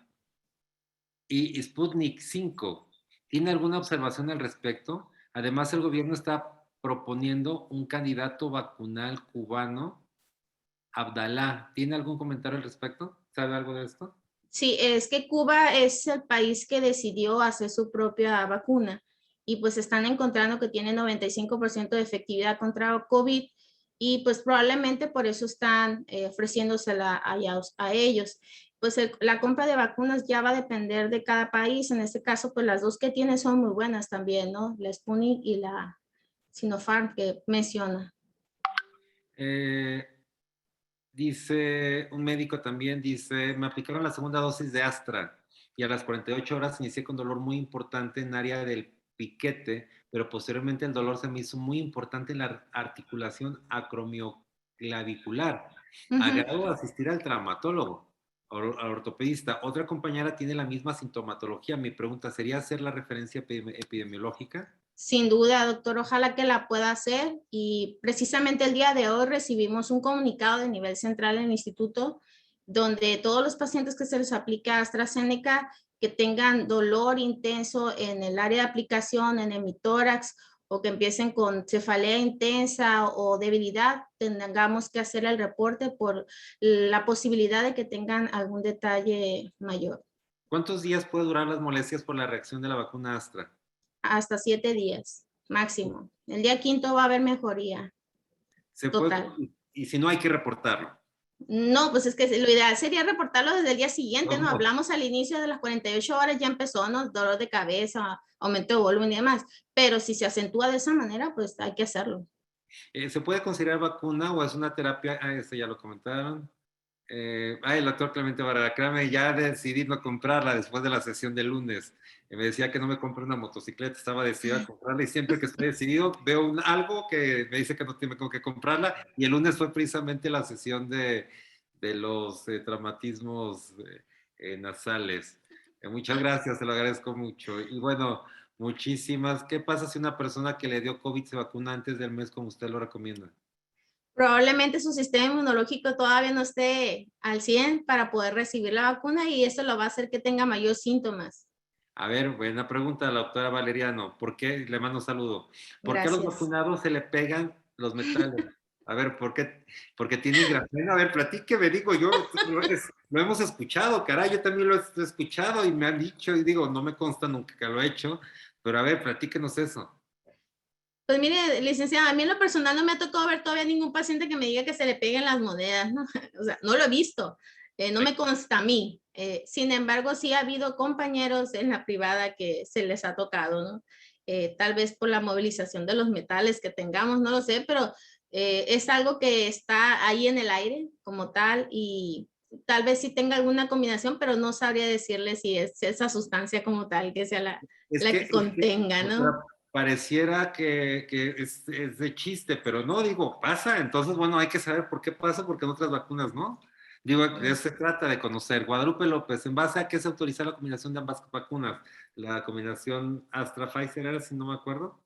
Speaker 1: y Sputnik 5. ¿Tiene alguna observación al respecto? Además, el gobierno está proponiendo un candidato vacunal cubano, Abdalá. ¿Tiene algún comentario al respecto? ¿Sabe algo de esto?
Speaker 2: Sí, es que Cuba es el país que decidió hacer su propia vacuna y pues están encontrando que tiene 95% de efectividad contra COVID y pues probablemente por eso están ofreciéndosela a ellos. Pues la compra de vacunas ya va a depender de cada país. En este caso, pues las dos que tiene son muy buenas también, ¿no? La Sputnik y la Sinopharm que menciona.
Speaker 1: Eh, Dice un médico también, dice, me aplicaron la segunda dosis de Astra y a las 48 horas inicié con dolor muy importante en área del piquete, pero posteriormente el dolor se me hizo muy importante en la articulación acromioclavicular.
Speaker 2: Uh -huh.
Speaker 1: Agrado de asistir al traumatólogo, al ortopedista. Otra compañera tiene la misma sintomatología. Mi pregunta, ¿sería hacer la referencia epidemiológica?
Speaker 2: Sin duda, doctor, ojalá que la pueda hacer. Y precisamente el día de hoy recibimos un comunicado de nivel central en el instituto donde todos los pacientes que se les aplica AstraZeneca que tengan dolor intenso en el área de aplicación, en el hemitórax, o que empiecen con cefalea intensa o debilidad, tengamos que hacer el reporte por la posibilidad de que tengan algún detalle mayor.
Speaker 1: ¿Cuántos días puede durar las molestias por la reacción de la vacuna Astra?
Speaker 2: Hasta 7 días máximo. El día quinto va a haber mejoría
Speaker 1: Se puede,
Speaker 2: total.
Speaker 1: y si no hay que reportarlo.
Speaker 2: No, pues es que lo ideal sería reportarlo desde el día siguiente, ¿no?
Speaker 1: No.
Speaker 2: Hablamos al inicio de las 48 horas, ya empezó, ¿no? Dolor de cabeza, aumento de volumen y demás. Pero si se acentúa de esa manera, pues hay que hacerlo.
Speaker 1: ¿Se puede considerar vacuna o es una terapia? Ah, esto ya lo comentaron. El doctor Clemente Barracrame, ya decidí no comprarla después de la sesión del lunes. Me decía que no me compre una motocicleta, estaba decidida a comprarla y siempre que estoy decidido veo algo que me dice que no tengo que comprarla y el lunes fue precisamente la sesión de los traumatismos nasales. Muchas gracias, te lo agradezco mucho. Y bueno, muchísimas. ¿Qué pasa si una persona que le dio COVID se vacuna antes del mes como usted lo recomienda?
Speaker 2: Probablemente su sistema inmunológico todavía no esté al 100 para poder recibir la vacuna y eso lo va a hacer que tenga mayores síntomas.
Speaker 1: A ver, buena pregunta, la doctora Valeriano. ¿Por qué? Le mando un saludo. ¿Por qué a los
Speaker 2: Gracias.
Speaker 1: vacunados se le pegan los metales? A ver, ¿por qué? Porque tienen grafeno. A ver, platíqueme, digo yo, lo hemos escuchado, caray, yo también lo he escuchado y me han dicho, y digo, no me consta nunca que lo he hecho, pero a ver, platíquenos eso.
Speaker 2: Pues mire, licenciada, a mí en lo personal no me ha tocado ver todavía ningún paciente que me diga que se le peguen las monedas, ¿no? O sea, no lo he visto. No me consta a mí. Sin embargo, sí ha habido compañeros en la privada que se les ha tocado, ¿no? Tal vez por la movilización de los metales que tengamos, no lo sé, pero es algo que está ahí en el aire como tal y tal vez sí tenga alguna combinación, pero no sabría decirle si es esa sustancia como tal que sea la que contenga, ¿no?
Speaker 1: Doctora, pareciera que es de chiste, pero no, digo, pasa. Entonces, bueno, hay que saber por qué pasa, porque en otras vacunas no. Digo, de eso se trata de conocer. Guadalupe López, ¿en base a qué se autoriza la combinación de ambas vacunas? La combinación Astra-Pfizer era, si no me acuerdo.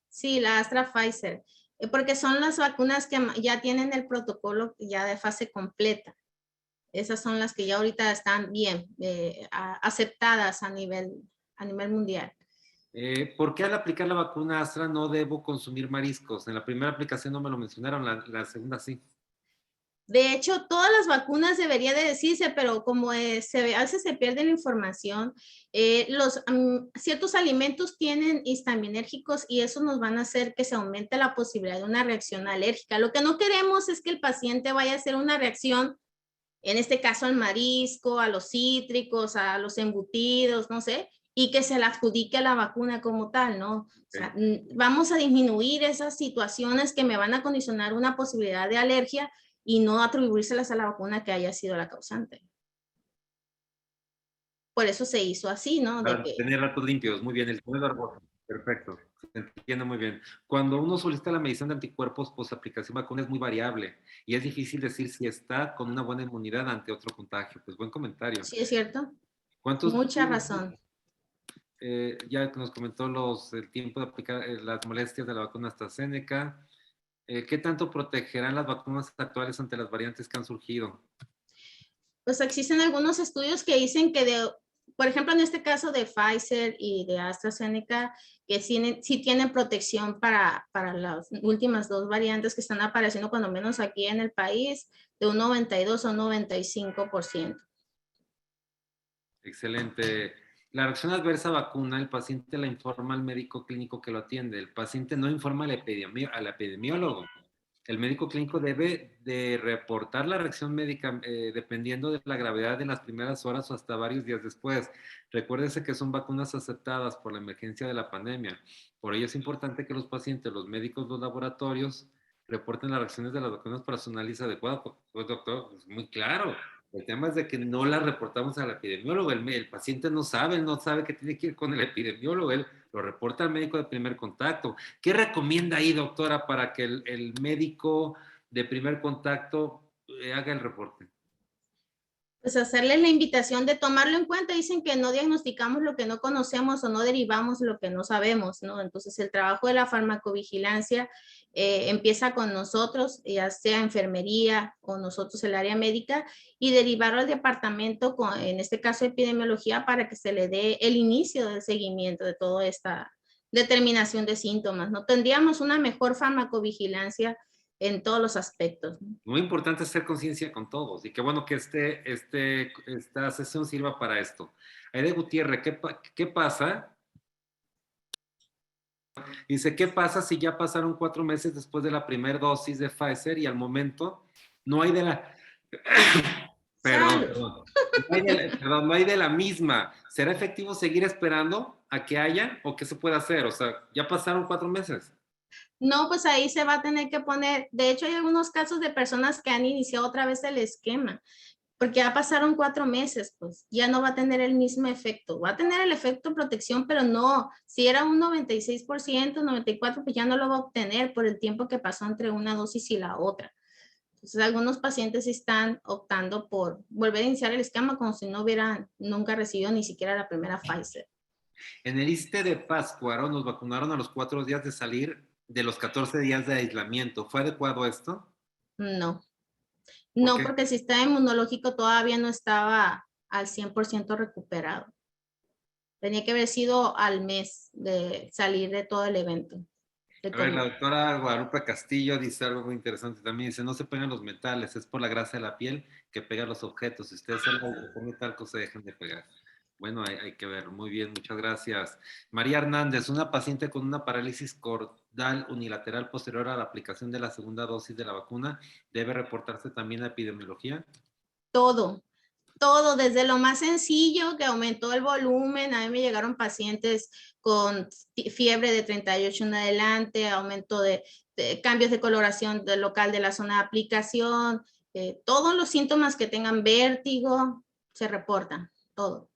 Speaker 2: Sí, la Astra Pfizer, porque son las vacunas que ya tienen el protocolo ya de fase completa. Esas son las que ya ahorita están bien aceptadas a nivel mundial.
Speaker 1: ¿Por qué al aplicar la vacuna Astra no debo consumir mariscos? En la primera aplicación no me lo mencionaron, la segunda sí.
Speaker 2: De hecho, todas las vacunas debería de decirse, pero como a veces se pierde la información, ciertos alimentos tienen histaminérgicos y eso nos van a hacer que se aumente la posibilidad de una reacción alérgica. Lo que no queremos es que el paciente vaya a hacer una reacción, en este caso al marisco, a los cítricos, a los embutidos, no sé, y que se le adjudique a la vacuna como tal, ¿no? O sea, vamos a disminuir esas situaciones que me van a condicionar una posibilidad de alergia y no atribuírselas a la vacuna que haya sido la causante. Por eso se hizo así, ¿no? De
Speaker 1: Para
Speaker 2: que
Speaker 1: tener datos limpios, muy bien, el comedor rojo. Perfecto, se entiende muy bien. Cuando uno solicita la medición de anticuerpos post aplicación vacuna es muy variable y es difícil decir si está con una buena inmunidad ante otro contagio. Pues buen comentario.
Speaker 2: sí es cierto,
Speaker 1: ¿Cuántos,
Speaker 2: mucha razón.
Speaker 1: ya que nos comentó el tiempo de aplicar las molestias de la vacuna AstraZeneca, qué tanto protegerán las vacunas actuales ante las variantes que han surgido?
Speaker 2: Pues existen algunos estudios que dicen que por ejemplo, en este caso de Pfizer y de AstraZeneca, que sí tienen protección para las últimas dos variantes que están apareciendo, cuando menos aquí en el país, de un 92 o 95%.
Speaker 1: Excelente. La reacción adversa a vacuna, el paciente la informa al médico clínico que lo atiende. El paciente no informa al epidemiólogo. El médico clínico debe de reportar la reacción médica dependiendo de la gravedad en las primeras horas o hasta varios días después. Recuérdese que son vacunas aceptadas por la emergencia de la pandemia. Por ello es importante que los pacientes, los médicos, los laboratorios reporten las reacciones de las vacunas para su análisis adecuado. Pues doctor, es muy claro. El tema es de que no la reportamos al epidemiólogo. El paciente no sabe, él no sabe que tiene que ir con el epidemiólogo. Él lo reporta al médico de primer contacto. ¿Qué recomienda ahí, doctora, para que el médico de primer contacto haga el reporte?
Speaker 2: Pues hacerles la invitación de tomarlo en cuenta. Dicen que no diagnosticamos lo que no conocemos o no derivamos lo que no sabemos, ¿no? Entonces el trabajo de la farmacovigilancia empieza con nosotros, ya sea enfermería o nosotros el área médica, y derivarlo al departamento, en este caso epidemiología, para que se le dé el inicio del seguimiento de toda esta determinación de síntomas, ¿no? Tendríamos una mejor farmacovigilancia en todos los aspectos, ¿no?
Speaker 1: Muy importante hacer conciencia con todos y qué bueno que esta sesión sirva para esto. Aide Gutiérrez, ¿qué pasa? Dice, ¿qué pasa si ya pasaron 4 meses después de la primera dosis de Pfizer y al momento no hay de la... Perdón,
Speaker 2: Salud.
Speaker 1: perdón. No hay de la misma. ¿Será efectivo seguir esperando a que haya o qué se puede hacer? O sea, ya pasaron 4 meses.
Speaker 2: No, pues ahí se va a tener que poner, de hecho hay algunos casos de personas que han iniciado otra vez el esquema, porque ya pasaron 4 meses, pues ya no va a tener el mismo efecto, va a tener el efecto protección, pero no, si era un 96%, 94%, pues ya no lo va a obtener por el tiempo que pasó entre una dosis y la otra. Entonces algunos pacientes están optando por volver a iniciar el esquema como si no hubieran nunca recibido ni siquiera la primera Pfizer.
Speaker 1: En el ISSSTE de Pátzcuaro nos vacunaron a los 4 días de salir de los 14 días de aislamiento. ¿Fue adecuado esto?
Speaker 2: No,
Speaker 1: ¿Por
Speaker 2: no,
Speaker 1: qué?
Speaker 2: porque el sistema inmunológico todavía no estaba al 100% recuperado. Tenía que haber sido al mes de salir de todo el evento de
Speaker 1: A ver,
Speaker 2: COVID.
Speaker 1: la doctora Guadalupe Castillo dice algo muy interesante también. Dice, no se pegan los metales, es por la grasa de la piel que pega los objetos. Si ustedes salen de metal, se dejan de pegar. Bueno, hay que ver. Muy bien, muchas gracias. María Hernández, una paciente con una parálisis cordal unilateral posterior a la aplicación de la segunda dosis de la vacuna, ¿debe reportarse también a epidemiología?
Speaker 2: todo. Todo, desde lo más sencillo, que aumentó el volumen. A mí me llegaron pacientes con fiebre de 38 en adelante, aumento de cambios de coloración del local de la zona de aplicación, todos los síntomas que tengan vértigo se reportan, todo.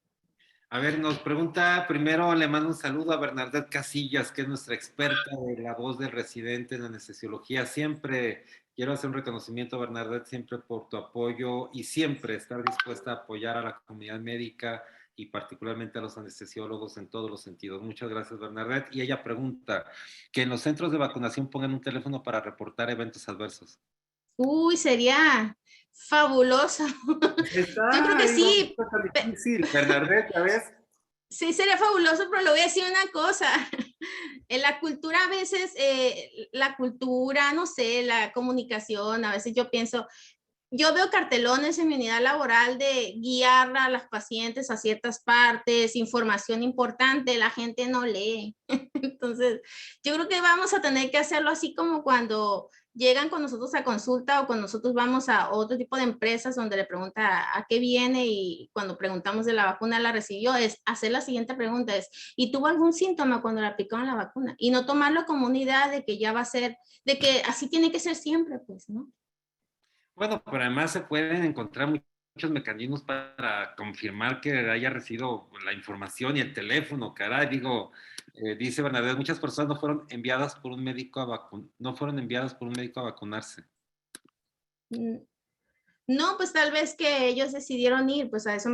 Speaker 1: A ver, nos pregunta, primero le mando un saludo a Bernadette Casillas, que es nuestra experta de la voz del residente en anestesiología. Siempre quiero hacer un reconocimiento, Bernadette, siempre por tu apoyo y siempre estar dispuesta a apoyar a la comunidad médica y particularmente a los anestesiólogos en todos los sentidos. Muchas gracias, Bernadette. Y ella pregunta, que en los centros de vacunación pongan un teléfono para reportar eventos adversos.
Speaker 2: Uy, sería fabuloso. Yo creo
Speaker 1: Está,
Speaker 2: que
Speaker 1: digo,
Speaker 2: sí.
Speaker 1: no está tan difícil, Bernadette, ¿sabes?
Speaker 2: Sí, sería fabuloso, pero le voy a decir una cosa. En la cultura a veces, la cultura, no sé, la comunicación, a veces yo pienso, yo veo cartelones en mi unidad laboral de guiar a las pacientes a ciertas partes, información importante, la gente no lee. Entonces, yo creo que vamos a tener que hacerlo así como cuando llegan con nosotros a consulta o cuando nosotros vamos a otro tipo de empresas donde le pregunta a qué viene y cuando preguntamos de la vacuna la recibió, es hacer la siguiente pregunta es, ¿y tuvo algún síntoma cuando le aplicaron la vacuna? Y no tomarlo como una idea de que ya va a ser, de que así tiene que ser siempre, pues, ¿no?
Speaker 1: Bueno, pero además se pueden encontrar muchos mecanismos para confirmar que haya recibido la información y el teléfono, caray, digo, dice Bernadette, muchas personas no fueron enviadas por un médico no fueron enviadas por un médico a vacunarse.
Speaker 2: Mm, no, pues tal vez que ellos decidieron ir, pues a eso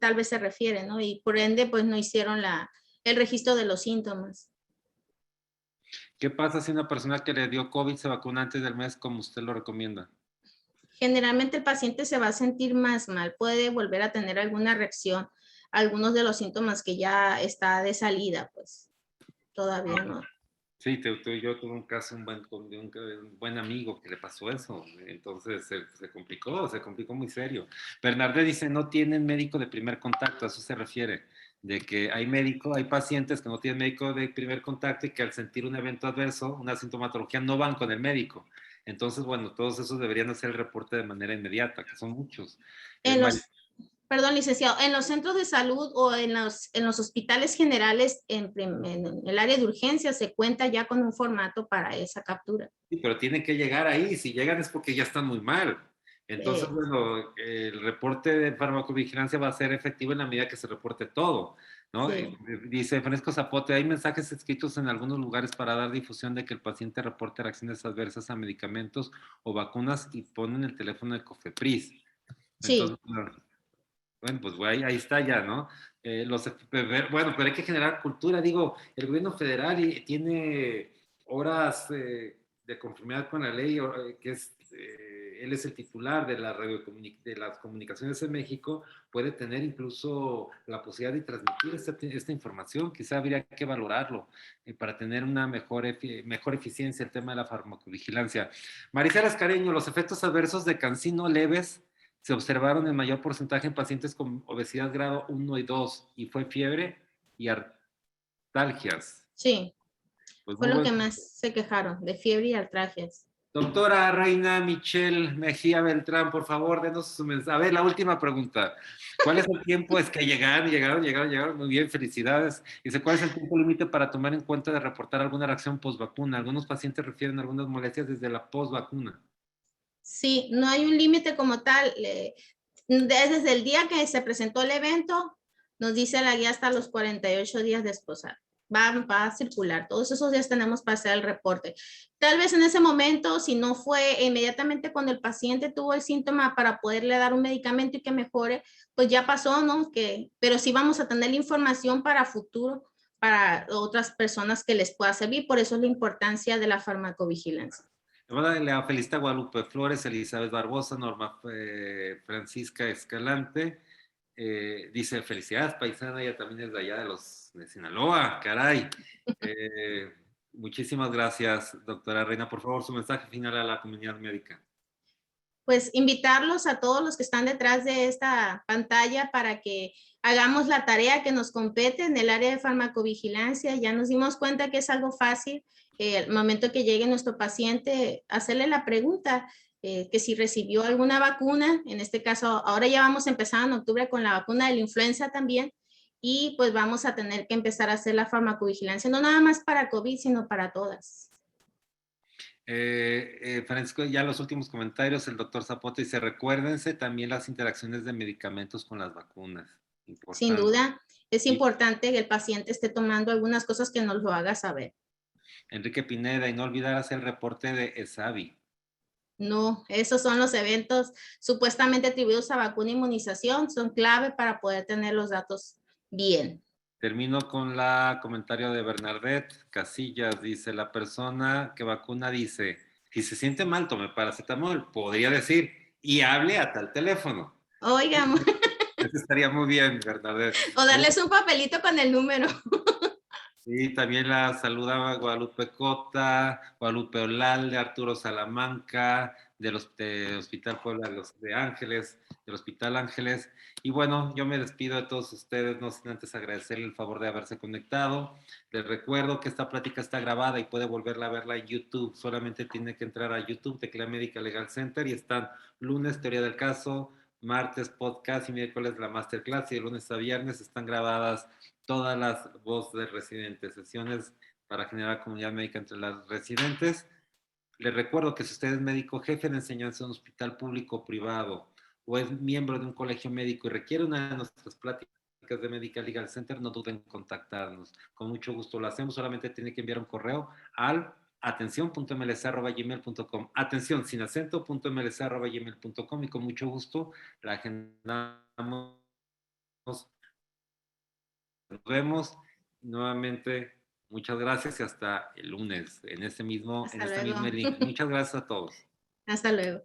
Speaker 2: tal vez se refiere, ¿no? Y por ende, pues no hicieron el registro de los síntomas.
Speaker 1: ¿Qué pasa si una persona que le dio COVID se vacuna antes del mes como usted lo recomienda?
Speaker 2: Generalmente el paciente se va a sentir más mal, puede volver a tener alguna reacción, algunos de los síntomas que ya está de salida, pues todavía no.
Speaker 1: Sí, yo tuve un caso de un buen amigo que le pasó eso, entonces se complicó muy serio. Bernardo dice, no tienen médico de primer contacto, a eso se refiere, de que hay pacientes que no tienen médico de primer contacto y que al sentir un evento adverso, una sintomatología, no van con el médico. Entonces, bueno, todos esos deberían hacer el reporte de manera inmediata, que son muchos.
Speaker 2: En los, perdón, licenciado, en los centros de salud o en los hospitales generales, en el área de urgencia, se cuenta ya con un formato para esa captura.
Speaker 1: Sí, pero tienen que llegar ahí. Si llegan es porque ya están muy mal. Entonces,
Speaker 2: Eh,
Speaker 1: bueno, el reporte de farmacovigilancia va a ser efectivo en la medida que se reporte todo, ¿no?
Speaker 2: sí.
Speaker 1: Dice Fresco Zapote, hay mensajes escritos en algunos lugares para dar difusión de que el paciente reporte reacciones adversas a medicamentos o vacunas y ponen el teléfono de Cofepris.
Speaker 2: Sí,
Speaker 1: Entonces, bueno, pues ahí está ya, ¿no? Bueno, pero hay que generar cultura. Digo, el gobierno federal tiene horas de conformidad con la ley, que él es el titular de de las comunicaciones en México, puede tener incluso la posibilidad de transmitir esta información. Quizá habría que valorarlo para tener una mejor eficiencia el tema de la farmacovigilancia. Maricela Escareño, los efectos adversos de Cancino leves se observaron en mayor porcentaje en pacientes con obesidad grado 1 y 2 y fue fiebre y artalgias.
Speaker 2: sí,
Speaker 1: Pues
Speaker 2: fue
Speaker 1: muy
Speaker 2: lo
Speaker 1: bueno.
Speaker 2: que más se quejaron, de fiebre y artralgias.
Speaker 1: Doctora Reina Michelle Mejía Beltrán, por favor, denos su mensaje. A ver, la última pregunta. ¿Cuál es el tiempo? Es que llegaron. Muy bien, felicidades. Dice, ¿cuál es el tiempo límite para tomar en cuenta de reportar alguna reacción postvacuna? Algunos pacientes refieren algunas molestias desde la postvacuna.
Speaker 2: Sí, no hay un límite como tal. Desde el día que se presentó el evento, nos dice la guía hasta los 48 días después. Va a circular. Todos esos días tenemos para hacer el reporte. Tal vez en ese momento, si no fue inmediatamente cuando el paciente tuvo el síntoma para poderle dar un medicamento y que mejore, pues ya pasó, ¿no? Pero sí vamos a tener la información para futuro, para otras personas que les pueda servir. Por eso es la importancia de la farmacovigilancia.
Speaker 1: Le felicita Guadalupe Flores, Elizabeth Barbosa, Norma Francisca Escalante. Dice, felicidades, paisana, ella también es de allá de Sinaloa, caray. Muchísimas gracias, doctora Reina. Por favor, su mensaje final a la comunidad médica.
Speaker 2: Pues invitarlos a todos los que están detrás de esta pantalla para que hagamos la tarea que nos compete en el área de farmacovigilancia. Ya nos dimos cuenta que es algo fácil, el momento que llegue nuestro paciente, hacerle la pregunta que si recibió alguna vacuna, en este caso, ahora ya vamos a empezar en octubre con la vacuna de la influenza también, y pues vamos a tener que empezar a hacer la farmacovigilancia, no nada más para COVID, sino para todas.
Speaker 1: Francisco, ya los últimos comentarios, el doctor Zapote dice, recuérdense también las interacciones de medicamentos con las vacunas.
Speaker 2: Sin
Speaker 1: Importante.
Speaker 2: duda, es
Speaker 1: Y
Speaker 2: importante que el paciente esté tomando algunas cosas que nos lo haga saber.
Speaker 1: Enrique Pineda, y no olvidar hacer el reporte de ESAVI.
Speaker 2: No, esos son los eventos supuestamente atribuidos a vacuna e inmunización, son clave para poder tener los datos bien.
Speaker 1: Termino con la comentario de Bernadette Casillas. Dice, la persona que vacuna dice, si se siente mal, tome paracetamol. Podría decir, y hable a tal teléfono.
Speaker 2: Oiga,
Speaker 1: Eso estaría muy bien, Bernadette.
Speaker 2: o darles un papelito con el número.
Speaker 1: Sí, también la saludaba Guadalupe Cota, Guadalupe Olalde, Arturo Salamanca, del Hospital Puebla de Ángeles, del Hospital Ángeles. Y bueno, yo me despido de todos ustedes, no sin antes agradecerle el favor de haberse conectado. Les recuerdo que esta plática está grabada y puede volverla a verla en YouTube. Solamente tiene que entrar a YouTube, teclea Medical Legal Center y están lunes, teoría del caso, martes, podcast y miércoles la masterclass y de lunes a viernes están grabadas todas las voces de residentes, sesiones para generar comunidad médica entre las residentes. Les recuerdo que si usted es médico jefe de enseñanza en un hospital público o privado o es miembro de un colegio médico y requiere una de nuestras pláticas de Medical Legal Center, no duden en contactarnos. Con mucho gusto lo hacemos, solamente tiene que enviar un correo al atención.mlc@gmail.com. Atención, sin acento, .mlc@gmail.com y con mucho gusto la agendamos. Nos vemos nuevamente. Muchas gracias y hasta el lunes en este mismo
Speaker 2: Hasta luego.
Speaker 1: link. Muchas gracias a todos.
Speaker 2: Hasta luego.